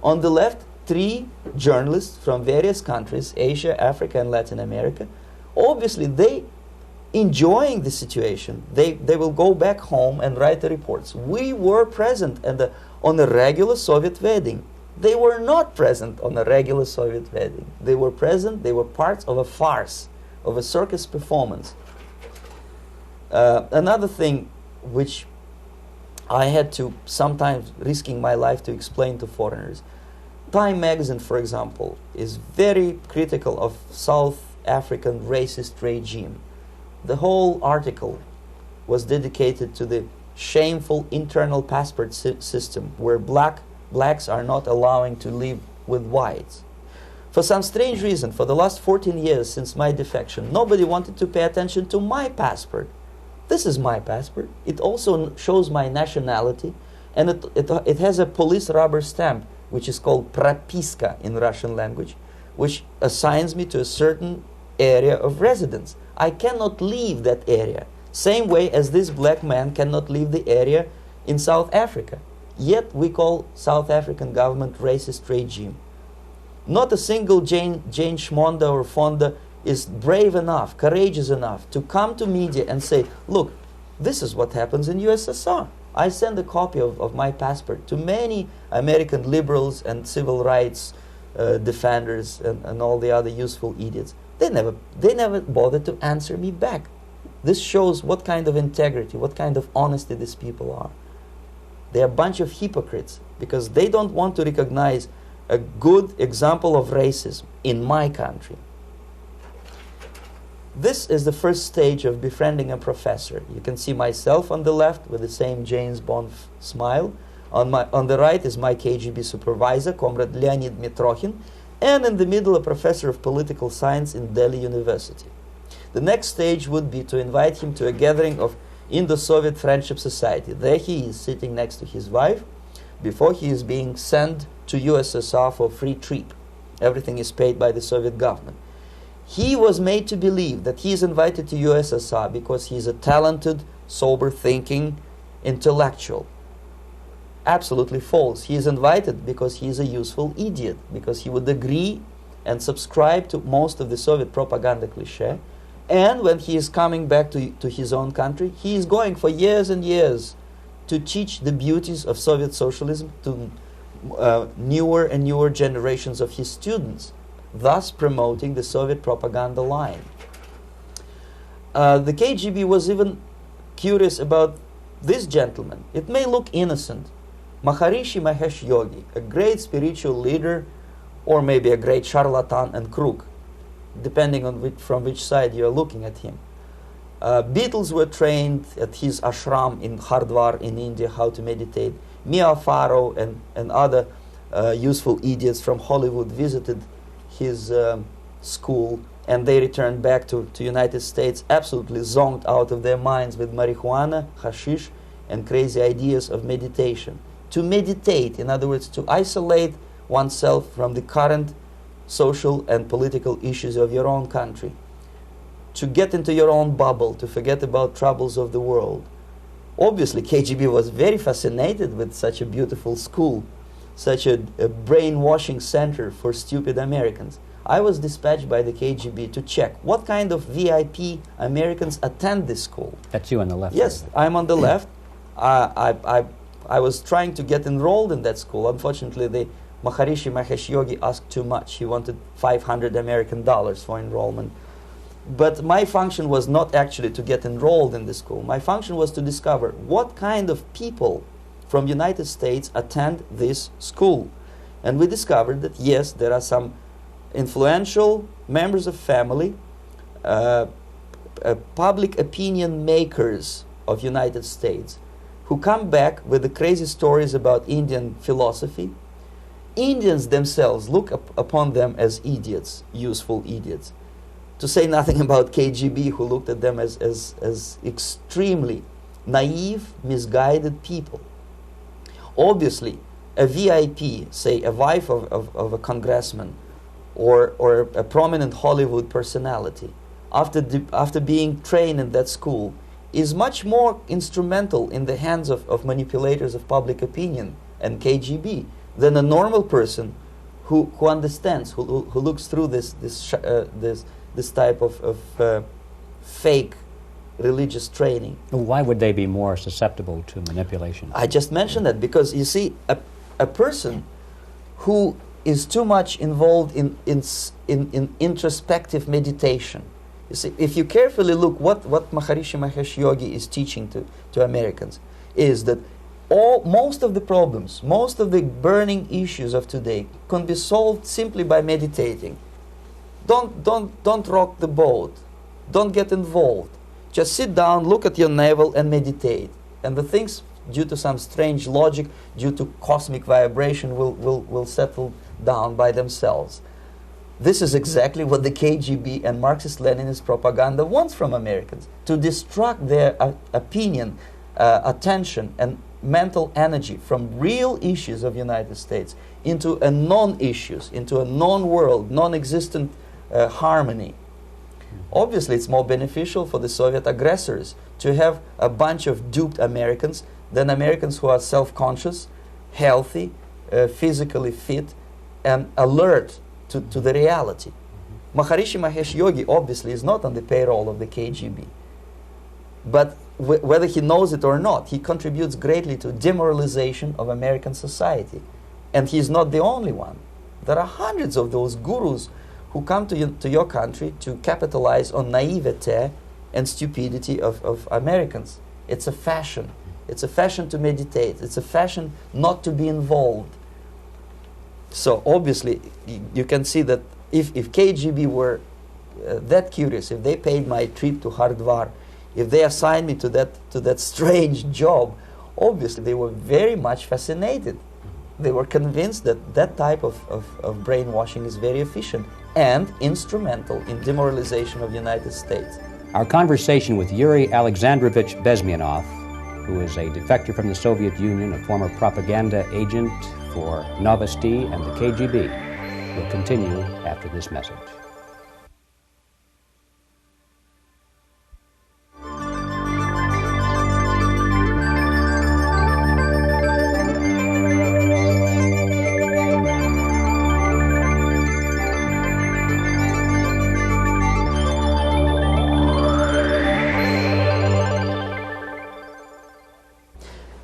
On the left, 3 journalists from various countries, Asia, Africa, and Latin America. Obviously, they enjoying the situation. They will go back home and write the reports. We were present on a regular Soviet wedding. They were not present on a regular Soviet wedding. They were present, they were parts of a farce, of a circus performance. Another thing which I had to sometimes risking my life to explain to foreigners. Time magazine, for example, is very critical of South African racist regime. The whole article was dedicated to the shameful internal passport system where blacks are not allowing to live with whites. For some strange reason, for the last 14 years since my defection, nobody wanted to pay attention to my passport. This is my passport. It also shows my nationality, and it has a police rubber stamp, which is called propiska in Russian language, which assigns me to a certain area of residence. I cannot leave that area, same way as this black man cannot leave the area in South Africa. Yet we call South African government racist regime. Not a single Jane Schmonda or Fonda is brave enough, courageous enough to come to media and say, look, this is what happens in USSR. I send a copy of my passport to many American liberals and civil rights defenders and all the other useful idiots. They never bothered to answer me back. This shows what kind of integrity, what kind of honesty these people are. They're a bunch of hypocrites because they don't want to recognize a good example of racism in my country. This is the first stage of befriending a professor. You can see myself on the left with the same James Bond smile. On the right is my KGB supervisor, Comrade Leonid Mitrokhin, and in the middle a professor of political science in Delhi University. The next stage would be to invite him to a gathering of Indo-Soviet Friendship Society. There he is sitting next to his wife before he is being sent to USSR for free trip. Everything is paid by the Soviet government. He was made to believe that he is invited to USSR because he is a talented, sober-thinking intellectual. Absolutely false. He is invited because he is a useful idiot, because he would agree and subscribe to most of the Soviet propaganda cliché. And when he is coming back to his own country, he is going for years and years to teach the beauties of Soviet socialism to newer and newer generations of his students, thus promoting the Soviet propaganda line. The KGB was even curious about this gentleman. It may look innocent. Maharishi Mahesh Yogi, a great spiritual leader, or maybe a great charlatan and crook, depending on from which side you are looking at him. Beatles were trained at his ashram in Hardwar in India how to meditate. Mia Farrow and other useful idiots from Hollywood visited his school, and they returned back to United States absolutely zonked out of their minds with marijuana, hashish, and crazy ideas of meditation. To meditate, in other words, to isolate oneself from the current social and political issues of your own country, to get into your own bubble, to forget about troubles of the world. Obviously, KGB was very fascinated with such a beautiful school, such a brainwashing center for stupid Americans. I was dispatched by the KGB to check what kind of VIP Americans attend this school. That's you on the left. Yes, I'm on the left. I was trying to get enrolled in that school. Unfortunately, the Maharishi Mahesh Yogi asked too much. He wanted $500 American for enrollment. But my function was not actually to get enrolled in the school. My function was to discover what kind of people from United States attend this school. And we discovered that, yes, there are some influential members of family, public opinion makers of United States, who come back with the crazy stories about Indian philosophy. Indians themselves look upon them as idiots, useful idiots. To say nothing about KGB, who looked at them as extremely naive, misguided people. Obviously, a VIP, say a wife of a congressman, or a prominent Hollywood personality, after being trained in that school, is much more instrumental in the hands of manipulators of public opinion and KGB than a normal person who understands, who looks through this type of fake religious training. Why would they be more susceptible to manipulation? I just mentioned that because, you see, a person who is too much involved in introspective meditation. You see, if you carefully look what Maharishi Mahesh Yogi is teaching to Americans, is that most of the problems, most of the burning issues of today can be solved simply by meditating. Don't rock the boat. Don't get involved. Just sit down, look at your navel, and meditate. And the things, due to some strange logic, due to cosmic vibration, will settle down by themselves. This is exactly what the KGB and Marxist-Leninist propaganda wants from Americans, to distract their opinion, attention, and mental energy from real issues of United States into a non-issues, into a non-world, non-existent harmony. Obviously, it's more beneficial for the Soviet aggressors to have a bunch of duped Americans than Americans who are self-conscious, healthy, physically fit, and alert to the reality. Maharishi Mahesh Yogi obviously is not on the payroll of the KGB. But whether he knows it or not, he contributes greatly to demoralization of American society. And he's not the only one. There are hundreds of those gurus who come to your country to capitalize on naivete and stupidity of Americans. It's a fashion. It's a fashion to meditate. It's a fashion not to be involved. So obviously, you can see that if KGB were that curious, if they paid my trip to Hardwar, if they assigned me to that strange job, obviously they were very much fascinated. They were convinced that that type of brainwashing is very efficient and instrumental in demoralization of the United States. Our conversation with Yuri Alexandrovich Bezmenov, who is a defector from the Soviet Union, a former propaganda agent for Novosti and the KGB, will continue after this message.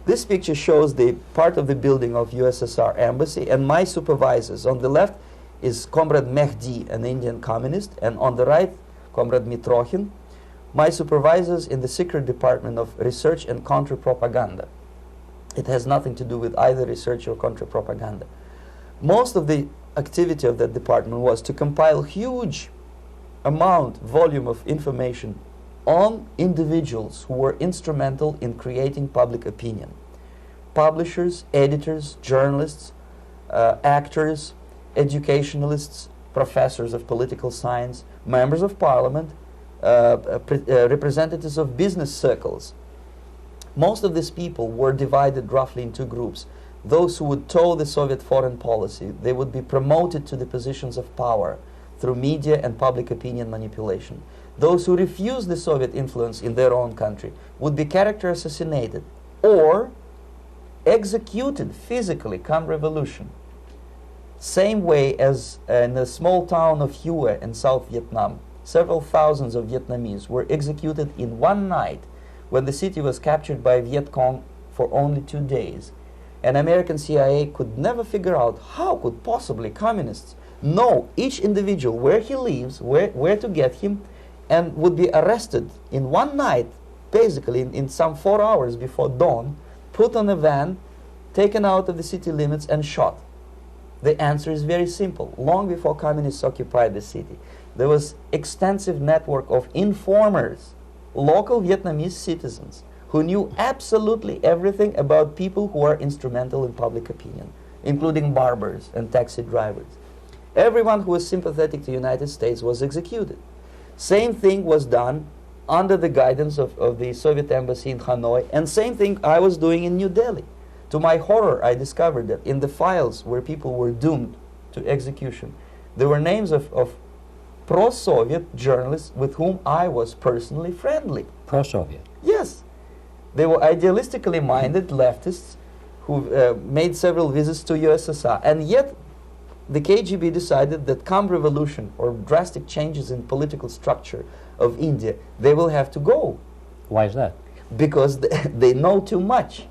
This picture shows the part of the building of USSR embassy, and my supervisors. On the left is Comrade Mehdi, an Indian communist, and on the right, Comrade Mitrokhin, my supervisors in the secret department of research and counter-propaganda. It has nothing to do with either research or counter-propaganda. Most of the activity of that department was to compile huge volume of information on individuals who were instrumental in creating public opinion. Publishers, editors, journalists, actors, educationalists, professors of political science, members of parliament, representatives of business circles. Most of these people were divided roughly in two groups. Those who would toe the Soviet foreign policy, they would be promoted to the positions of power through media and public opinion manipulation. Those who refused the Soviet influence in their own country would be character assassinated or executed physically come revolution. Same way as in the small town of Hue in South Vietnam, several thousands of Vietnamese were executed in one night when the city was captured by Viet Cong for only 2 days. And American CIA could never figure out how could possibly communists know each individual, where he lives, where to get him, and would be arrested in one night, basically in some 4 hours before dawn, put on a van, taken out of the city limits and shot. The answer is very simple. Long before communists occupied the city, there was extensive network of informers, local Vietnamese citizens, who knew absolutely everything about people who are instrumental in public opinion, including barbers and taxi drivers. Everyone who was sympathetic to the United States was executed. Same thing was done under the guidance of the Soviet embassy in Hanoi, and same thing I was doing in New Delhi. To my horror, I discovered that in the files where people were doomed to execution, there were names of pro-Soviet journalists with whom I was personally friendly. Pro-Soviet? Yes. They were idealistically minded leftists who made several visits to USSR, and yet the KGB decided that come revolution or drastic changes in political structure of India, they will have to go. Why is that? Because they know too much.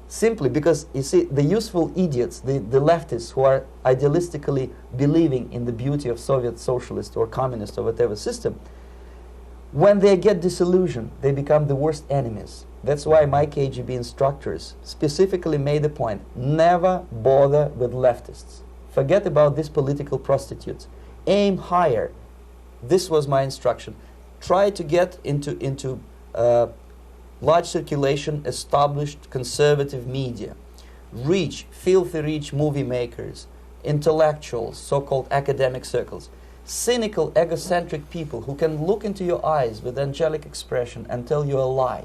Simply because, you see, the useful idiots, the leftists who are idealistically believing in the beauty of Soviet socialist or communist or whatever system, when they get disillusioned, they become the worst enemies. That's why my KGB instructors specifically made the point, never bother with leftists. Forget about these political prostitutes. Aim higher. This was my instruction. Try to get into large circulation, established conservative media. Rich, filthy rich movie makers, intellectuals, so-called academic circles. Cynical, egocentric people who can look into your eyes with angelic expression and tell you a lie.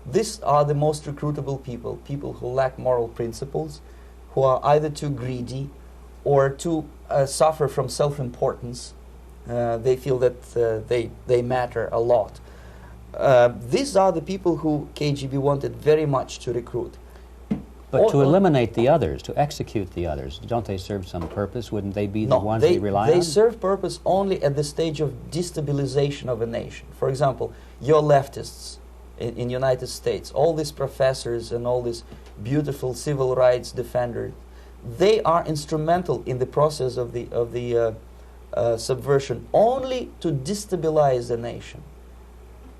These are the most recruitable people, people who lack moral principles, who are either too greedy or too suffer from self-importance. They feel that they matter a lot. These are the people who KGB wanted very much to recruit. But to eliminate the others, to execute the others, don't they serve some purpose? Wouldn't they be the ones they rely on? They serve purpose only at the stage of destabilization of a nation. For example, your leftists in the United States, all these professors and all these beautiful civil rights defenders, they are instrumental in the process of the subversion only to destabilize the nation.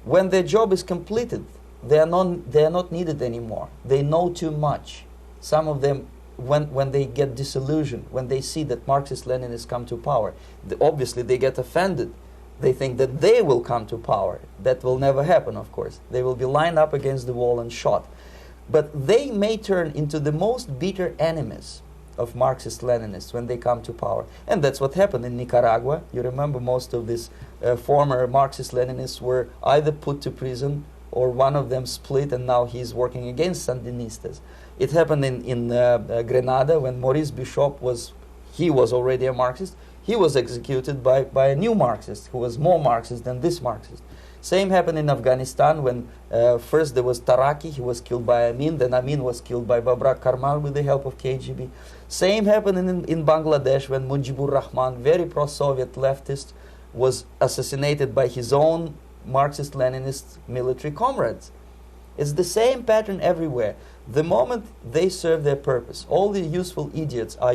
When their job is completed, they are not needed anymore. They know too much. Some of them, when they get disillusioned, when they see that Marxist-Leninists come to power, obviously they get offended. They think that they will come to power. That will never happen, of course. They will be lined up against the wall and shot. But they may turn into the most bitter enemies of Marxist-Leninists when they come to power. And that's what happened in Nicaragua. You remember most of these former Marxist-Leninists were either put to prison or one of them split, and now he's working against Sandinistas. It happened in Grenada when Maurice Bishop was already a Marxist. He was executed by a new Marxist who was more Marxist than this Marxist. Same happened in Afghanistan when first there was Taraki, he was killed by Amin, then Amin was killed by Babrak Karmal with the help of KGB. Same happened in Bangladesh when Mujibur Rahman, very pro-Soviet leftist, was assassinated by his own Marxist-Leninist military comrades. It's the same pattern everywhere. The moment they serve their purpose, all the useful idiots are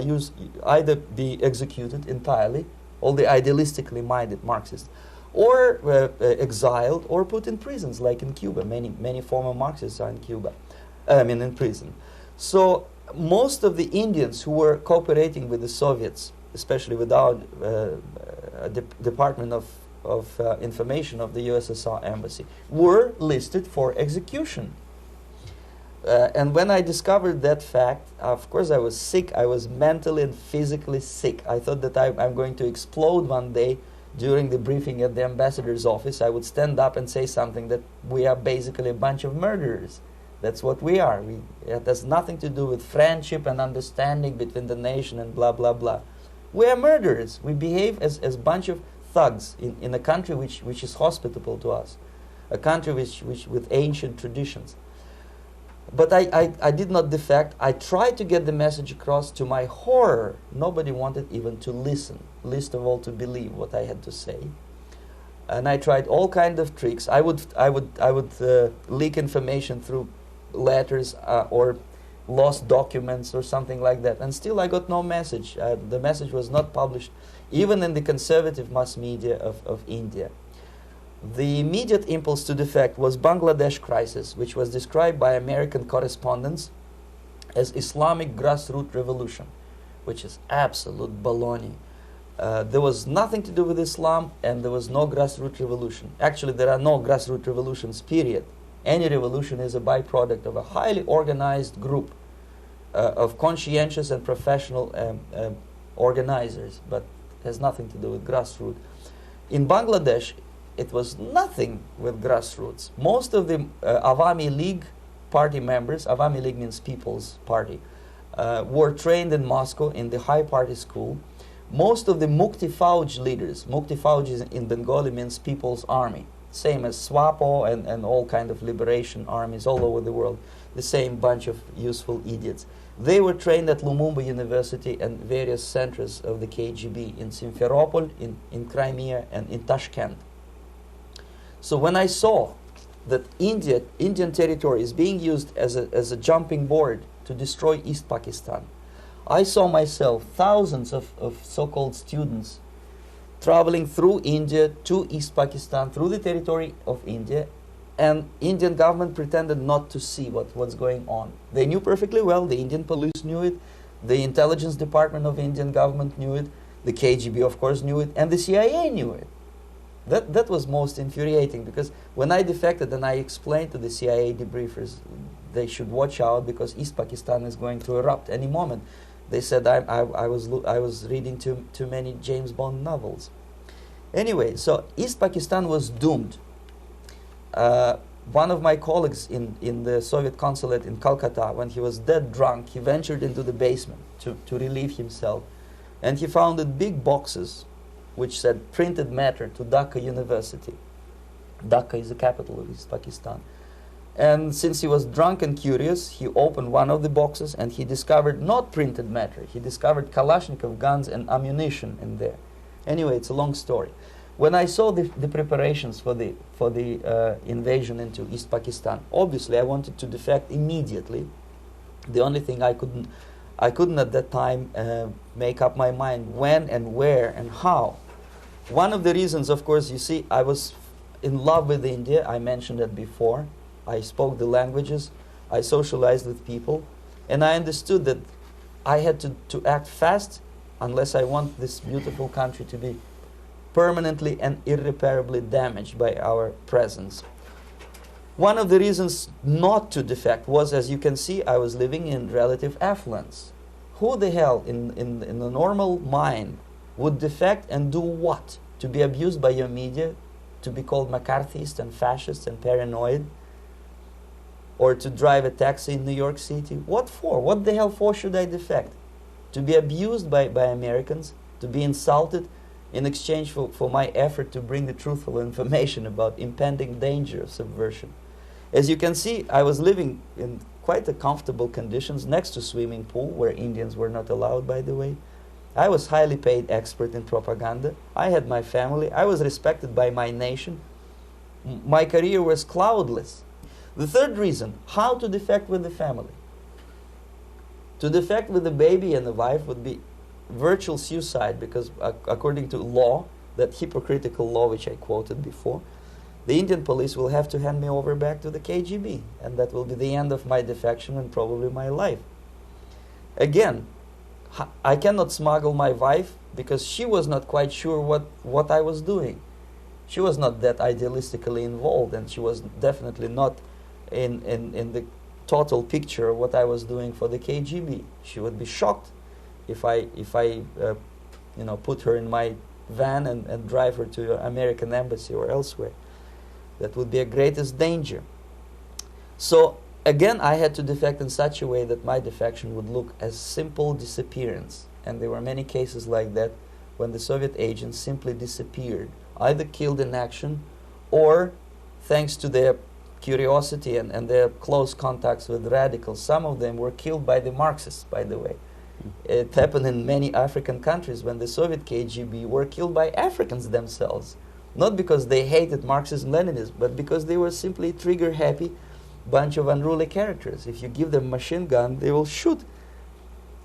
either be executed entirely, all the idealistically minded Marxists, or exiled or put in prisons, like in Cuba. Many former Marxists are in Cuba, in prison. So most of the Indians who were cooperating with the Soviets, especially with our Department of Information of the USSR Embassy, were listed for execution. And when I discovered that fact, of course I was sick. I was mentally and physically sick. I thought that I'm going to explode one day during the briefing at the ambassador's office. I would stand up and say something that we are basically a bunch of murderers. That's what we are. It has nothing to do with friendship and understanding between the nation and blah, blah, blah. We are murderers. We behave as a bunch of thugs in a country which is hospitable to us, a country which with ancient traditions. But I did not defect. I tried to get the message across. To my horror, nobody wanted even to listen, least of all to believe what I had to say. And I tried all kinds of tricks. I would leak information through letters or lost documents or something like that. And still I got no message. The message was not published, even in the conservative mass media of India. The immediate impulse to defect was Bangladesh crisis, which was described by American correspondents as Islamic grassroots revolution, which is absolute baloney. There was nothing to do with Islam, and there was no grassroots revolution. Actually, there are no grassroots revolutions, period. Any revolution is a byproduct of a highly organized group of conscientious and professional organizers, but has nothing to do with grassroots. In Bangladesh, it was nothing with grassroots. Most of the Awami League party members, Awami League means People's Party, were trained in Moscow in the high party school. Most of the Mukti Fauj leaders, Mukti Fauj in Bengali means People's Army, same as SWAPO and all kind of liberation armies all over the world, the same bunch of useful idiots. They were trained at Lumumba University and various centers of the KGB in Simferopol, in Crimea, and in Tashkent. So when I saw that Indian territory is being used as a jumping board to destroy East Pakistan, I saw myself thousands of so-called students traveling through India to East Pakistan, through the territory of India, and Indian government pretended not to see what's going on. They knew perfectly well, the Indian police knew it, the intelligence department of the Indian government knew it, the KGB of course knew it, and the CIA knew it. That was most infuriating, because when I defected and I explained to the CIA debriefers they should watch out because East Pakistan is going to erupt any moment, they said I was reading too many James Bond novels. Anyway, so East Pakistan was doomed. One of my colleagues in the Soviet consulate in Calcutta, when he was dead drunk, he ventured into the basement to relieve himself, and he found big boxes which said printed matter to Dhaka University. Dhaka is the capital of East Pakistan. And since he was drunk and curious, he opened one of the boxes and he discovered not printed matter. He discovered Kalashnikov guns and ammunition in there. Anyway, it's a long story. When I saw the preparations for the invasion into East Pakistan, obviously I wanted to defect immediately. The only thing I couldn't at that time make up my mind when and where and how. One of the reasons, of course, you see, I was in love with India. I mentioned that before. I spoke the languages. I socialized with people. And I understood that I had to act fast unless I want this beautiful country to be permanently and irreparably damaged by our presence. One of the reasons not to defect was, as you can see, I was living in relative affluence. Who the hell in the normal mind would defect and do what? To be abused by your media, to be called McCarthyist and fascist and paranoid, or to drive a taxi in New York City? What for? What the hell for should I defect? To be abused by Americans, to be insulted in exchange for my effort to bring the truthful information about impending danger of subversion. As you can see, I was living in quite a comfortable conditions next to swimming pool, where Indians were not allowed, by the way. I was highly paid expert in propaganda. I had my family. I was respected by my nation. My career was cloudless. The third reason, how to defect with the family. To defect with the baby and the wife would be virtual suicide, because according to law, that hypocritical law which I quoted before, the Indian police will have to hand me over back to the KGB, and that will be the end of my defection and probably my life. Again, I cannot smuggle my wife because she was not quite sure what I was doing. She was not that idealistically involved, and she was definitely not in the total picture of what I was doing for the KGB. She would be shocked if I put her in my van and drive her to the American embassy or elsewhere. That would be a greatest danger. So again, I had to defect in such a way that my defection would look as simple disappearance. And there were many cases like that when the Soviet agents simply disappeared, either killed in action or, thanks to their curiosity and their close contacts with radicals, some of them were killed by the Marxists, by the way. It happened in many African countries when the Soviet KGB were killed by Africans themselves. Not because they hated Marxism-Leninism, but because they were simply trigger-happy bunch of unruly characters. If you give them a machine gun, they will shoot.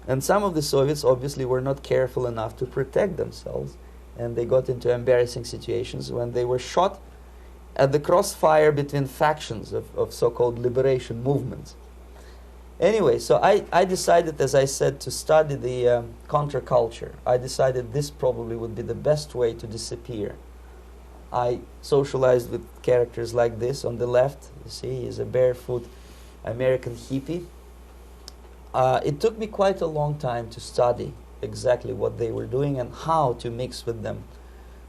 And some of the Soviets obviously were not careful enough to protect themselves, and they got into embarrassing situations when they were shot at the crossfire between factions of so-called liberation movements. Anyway, so I decided, as I said, to study the counterculture. I decided this probably would be the best way to disappear. I socialized with characters like this. On the left, you see, he's a barefoot American hippie. It took me quite a long time to study exactly what they were doing and how to mix with them.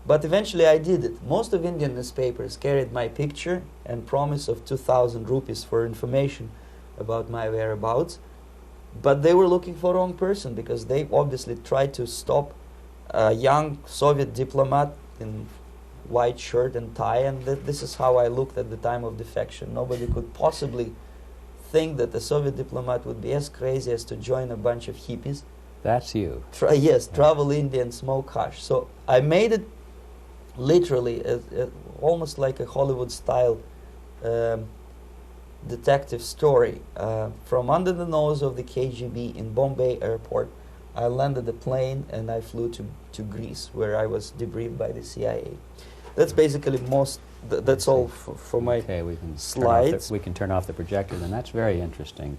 But eventually I did it. Most of Indian newspapers carried my picture and promise of 2,000 rupees for information about my whereabouts. But they were looking for the wrong person, because they obviously tried to stop a young Soviet diplomat in white shirt and tie, and this is how I looked at the time of defection. Nobody could possibly think that a Soviet diplomat would be as crazy as to join a bunch of hippies. That's you. Yes, travel India and smoke hash. So I made it literally almost like a Hollywood-style detective story. From under the nose of the KGB in Bombay airport, I landed the plane and I flew to Greece, where I was debriefed by the CIA. That's basically that's all for my slides. We can turn off the projector, then. That's very interesting.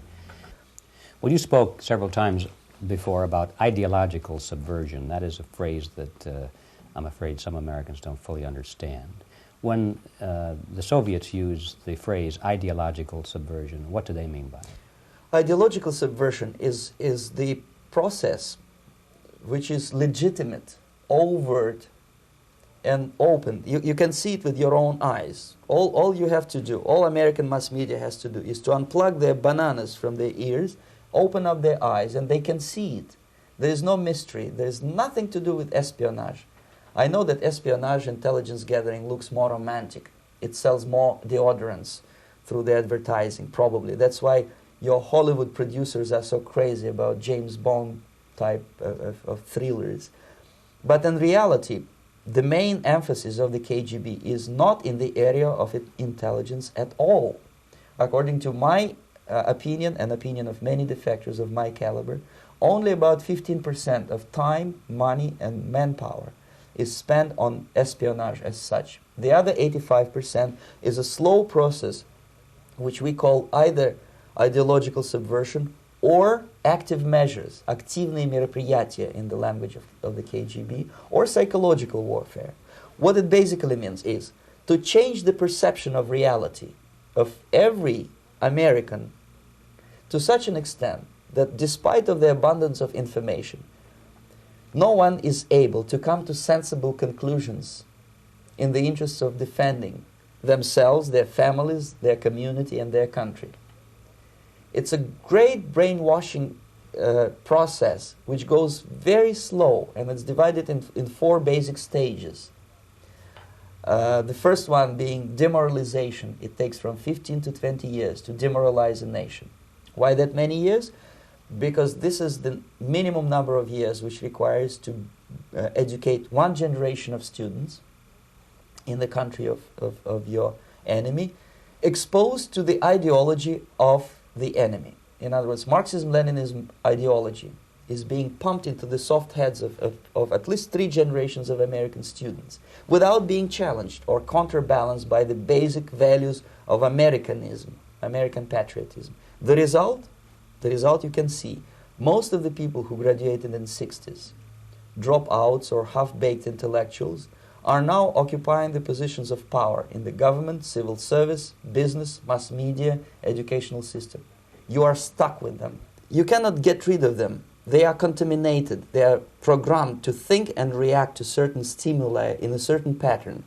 Well, you spoke several times before about ideological subversion. That is a phrase that I'm afraid some Americans don't fully understand. When the Soviets use the phrase ideological subversion, what do they mean by it? Ideological subversion is the process which is legitimate, overt, and open. You can see it with your own eyes. All you have to do, all American mass media has to do, is to unplug their bananas from their ears, open up their eyes, and they can see it. There is no mystery. There is nothing to do with espionage. I know that espionage intelligence gathering looks more romantic. It sells more deodorants through the advertising, probably. That's why your Hollywood producers are so crazy about James Bond type of thrillers. But in reality, the main emphasis of the KGB is not in the area of intelligence at all. According to my opinion and opinion of many defectors of my caliber, only about 15% of time, money, and manpower is spent on espionage as such. The other 85% is a slow process which we call either ideological subversion or active measures, активные мероприятия in the language of the KGB, or psychological warfare. What it basically means is to change the perception of reality of every American to such an extent that despite of the abundance of information, no one is able to come to sensible conclusions in the interests of defending themselves, their families, their community, and their country. It's a great brainwashing process which goes very slow, and it's divided in 4 basic stages. The first one being demoralization. It takes from 15 to 20 years to demoralize a nation. Why that many years? Because this is the minimum number of years which requires to educate one generation of students in the country of your enemy, exposed to the ideology of the enemy. In other words, Marxism-Leninism ideology is being pumped into the soft heads of at least 3 generations of American students without being challenged or counterbalanced by the basic values of Americanism, American patriotism. The result you can see. Most of the people who graduated in the 60s, dropouts or half-baked intellectuals, are now occupying the positions of power in the government, civil service, business, mass media, educational system. You are stuck with them. You cannot get rid of them. They are contaminated. They are programmed to think and react to certain stimuli in a certain pattern.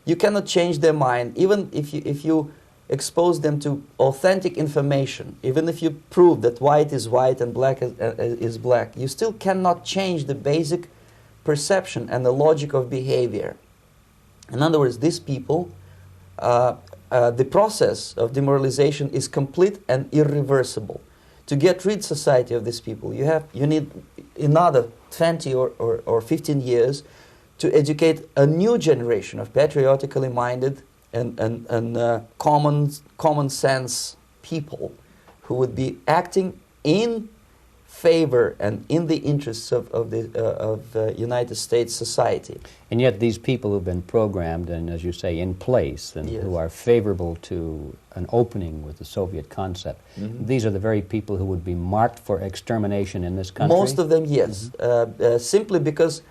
You cannot change their mind, even if you expose them to authentic information, even if you prove that white is white and black is black. You still cannot change the basic perception and the logic of behavior. In other words, these people, the process of demoralization is complete and irreversible. To get rid of society of these people, you need another 20 or 15 years to educate a new generation of patriotically minded and common sense people who would be acting in favor and in the interests of the United States society. And yet these people who've been programmed and, as you say, in place and Yes. who are favorable to an opening with the Soviet concept, these are the very people who would be marked for extermination in this country? Most of them, yes. Simply because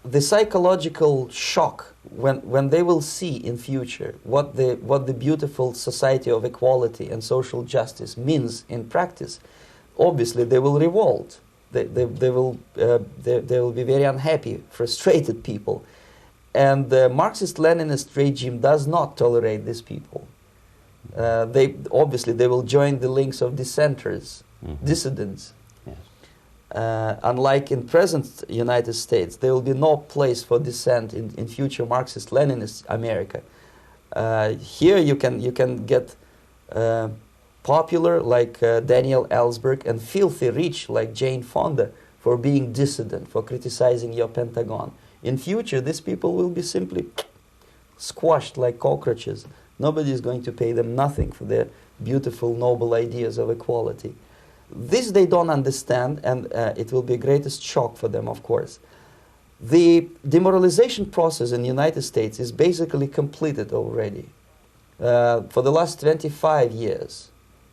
the psychological shock when they will see in future what the beautiful society of equality and social justice means in practice, obviously they will revolt. They will be very unhappy, frustrated people, and the Marxist-Leninist regime does not tolerate these people. They will join the links of dissenters, dissidents. Unlike in present United States, there will be no place for dissent in future Marxist-Leninist America. Here you can get popular like Daniel Ellsberg and filthy rich like Jane Fonda for being dissident, for criticizing your Pentagon. In future, these people will be simply squashed like cockroaches. Nobody is going to pay them nothing for their beautiful, noble ideas of equality. This they don't understand, and it will be a greatest shock for them, of course. The demoralization process in the United States is basically completed already. For the last 25 years,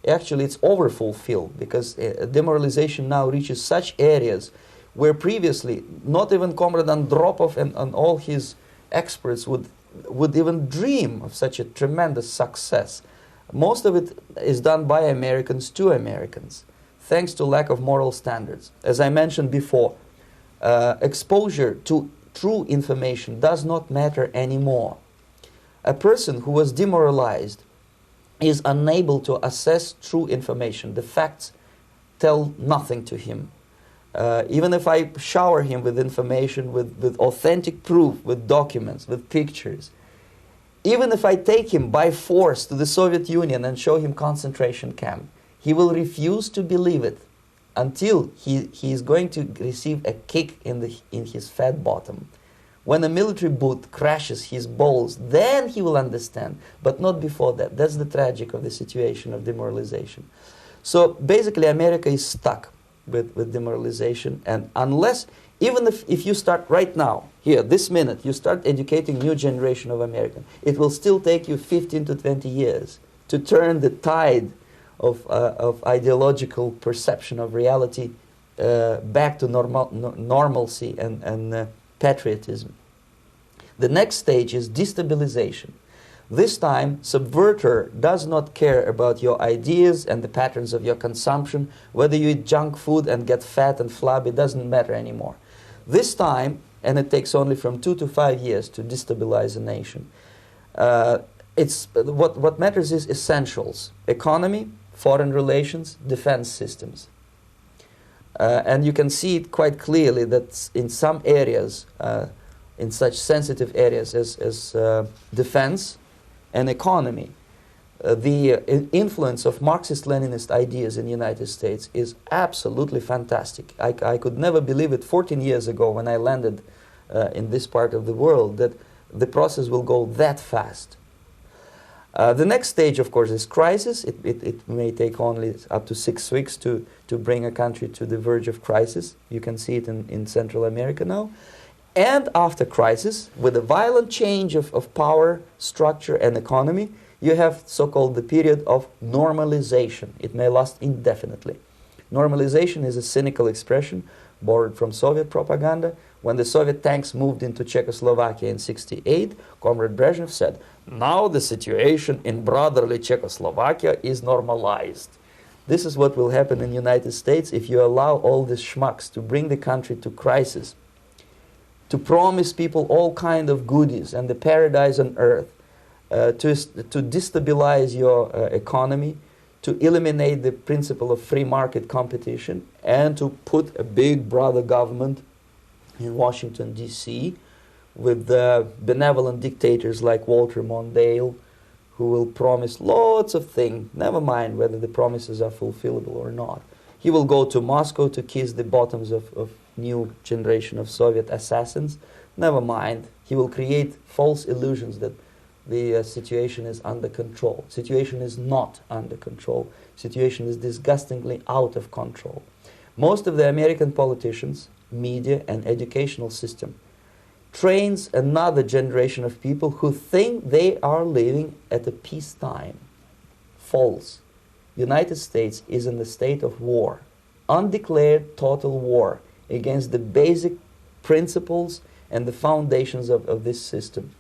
actually it's overfulfilled, because demoralization now reaches such areas where previously not even Comrade Andropov and all his experts would even dream of such a tremendous success. Most of it is done by Americans to Americans, thanks to lack of moral standards. As I mentioned before, exposure to true information does not matter anymore. A person who was demoralized is unable to assess true information. The facts tell nothing to him. Even if I shower him with information, with authentic proof, with documents, with pictures, even if I take him by force to the Soviet Union and show him concentration camp, he will refuse to believe it until he is going to receive a kick in his fat bottom. When a military boot crashes his balls, then he will understand, but not before that. That's the tragic of the situation of demoralization. So basically America is stuck with demoralization, and unless, even if you start right now, here, this minute, you start educating new generation of Americans, it will still take you 15 to 20 years to turn the tide of ideological perception of reality back to normalcy and patriotism. The next stage is destabilization. This time, subverter does not care about your ideas and the patterns of your consumption. Whether you eat junk food and get fat and flabby, doesn't matter anymore. This time, and it takes only from 2 to 5 years to destabilize a nation, what matters is essentials: economy, foreign relations, defense systems. And you can see it quite clearly that in some areas, in such sensitive areas as defense and economy, the influence of Marxist-Leninist ideas in the United States is absolutely fantastic. I could never believe it 14 years ago when I landed in this part of the world, that the process will go that fast. The next stage, of course, is crisis. It may take only up to 6 weeks to bring a country to the verge of crisis. You can see it in Central America now. And after crisis, with a violent change of power, structure, and economy, you have so-called the period of normalization. It may last indefinitely. Normalization is a cynical expression borrowed from Soviet propaganda. When the Soviet tanks moved into Czechoslovakia in '68, Comrade Brezhnev said, "Now the situation in brotherly Czechoslovakia is normalized." This is what will happen in the United States if you allow all these schmucks to bring the country to crisis, to promise people all kind of goodies and the paradise on earth, to destabilize your economy, to eliminate the principle of free market competition, and to put a big brother government in Washington, D.C., with benevolent dictators like Walter Mondale, who will promise lots of things, never mind whether the promises are fulfillable or not. He will go to Moscow to kiss the bottoms of new generation of Soviet assassins, never mind. He will create false illusions that the situation is under control. Situation is not under control. Situation is disgustingly out of control. Most of the American politicians, media, and educational system trains another generation of people who think they are living at a peacetime. False. United States is in the state of war, undeclared total war against the basic principles and the foundations of this system.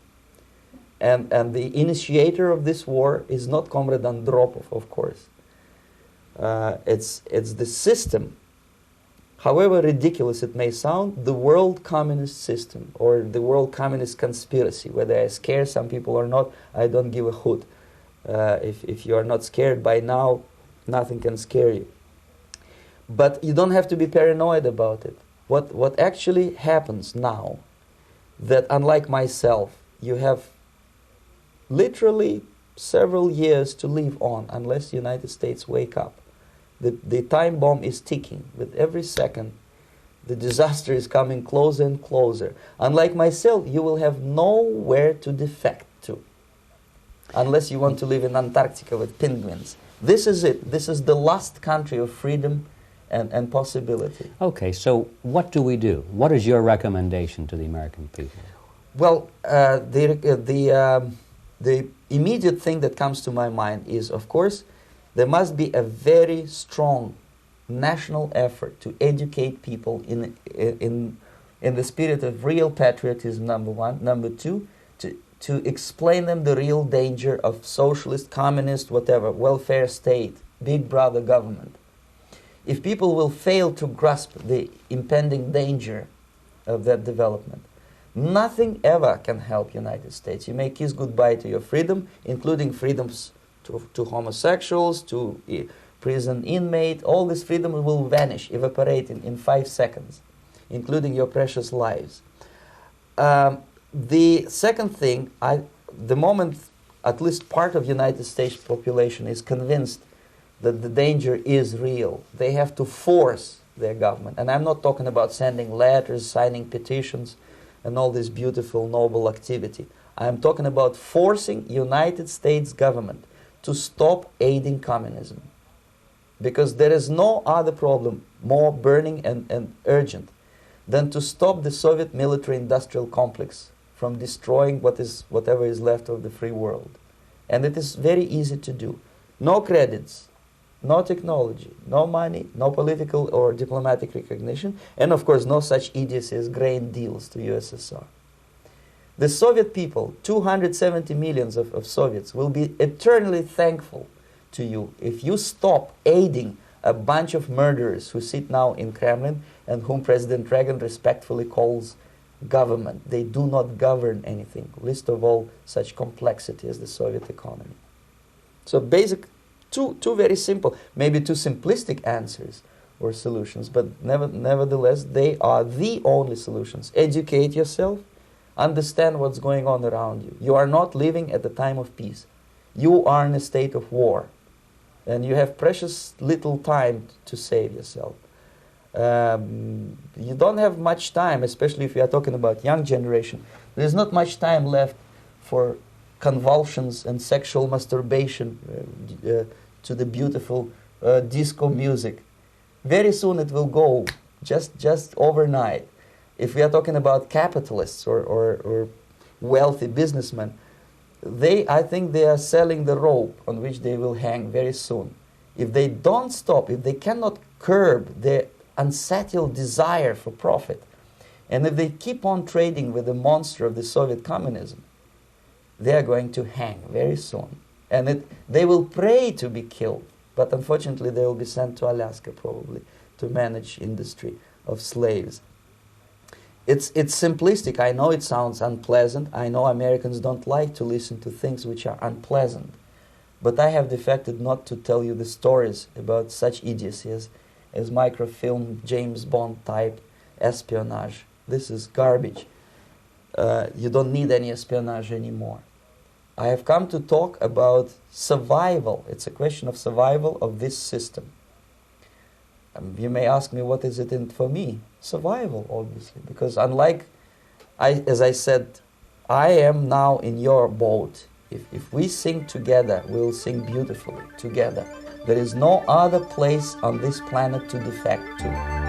And the initiator of this war is not Comrade Andropov, of course. It's the system. However ridiculous it may sound, the world communist system or the world communist conspiracy, whether I scare some people or not, I don't give a hoot. If you are not scared by now, nothing can scare you. But you don't have to be paranoid about it. What actually happens now, that unlike myself, you have literally several years to live on unless the United States wake up. The time bomb is ticking. With every second, the disaster is coming closer and closer. Unlike myself, you will have nowhere to defect to, unless you want to live in Antarctica with penguins. This is it. This is the last country of freedom and possibility. Okay, so what do we do? What is your recommendation to the American people? Well, the immediate thing that comes to my mind is, of course, there must be a very strong national effort to educate people in the spirit of real patriotism, number one. Number two, to explain them the real danger of socialist, communist, whatever, welfare state, big brother government. If people will fail to grasp the impending danger of that development, nothing ever can help United States. You may kiss goodbye to your freedom, including freedoms to homosexuals, to prison inmate. All this freedom will vanish, evaporate in 5 seconds, including your precious lives. The second thing, the moment at least part of United States population is convinced that the danger is real, they have to force their government. And I'm not talking about sending letters, signing petitions, and all this beautiful, noble activity. I'm talking about forcing United States government to stop aiding communism. Because there is no other problem more burning and urgent than to stop the Soviet military-industrial complex from destroying whatever is left of the free world. And it is very easy to do. No credits, no technology, no money, no political or diplomatic recognition, and of course no such idiocy as grain deals to USSR. The Soviet people, 270 millions of Soviets, will be eternally thankful to you if you stop aiding a bunch of murderers who sit now in Kremlin and whom President Reagan respectfully calls government. They do not govern anything, least of all such complexity as the Soviet economy. So basic, two very simple, maybe too simplistic answers or solutions, but nevertheless they are the only solutions. Educate yourself. Understand what's going on around you. You are not living at the time of peace. You are in a state of war. And you have precious little time to save yourself. You don't have much time, especially if you are talking about young generation. There's not much time left for convulsions and sexual masturbation to the beautiful disco music. Very soon it will go, just overnight. If we are talking about capitalists or wealthy businessmen, I think they are selling the rope on which they will hang very soon. If they don't stop, if they cannot curb their unsettled desire for profit, and if they keep on trading with the monster of the Soviet communism, they are going to hang very soon. And they will pray to be killed, but unfortunately they will be sent to Alaska probably to manage industry of slaves. It's simplistic. I know it sounds unpleasant. I know Americans don't like to listen to things which are unpleasant. But I have defected not to tell you the stories about such idiocy as microfilm, James Bond type espionage. This is garbage. You don't need any espionage anymore. I have come to talk about survival. It's a question of survival of this system. You may ask me, what is it in for me? Survival, obviously, because unlike, as I said, I am now in your boat. If we sing together, we'll sing beautifully together. There is no other place on this planet to defect to.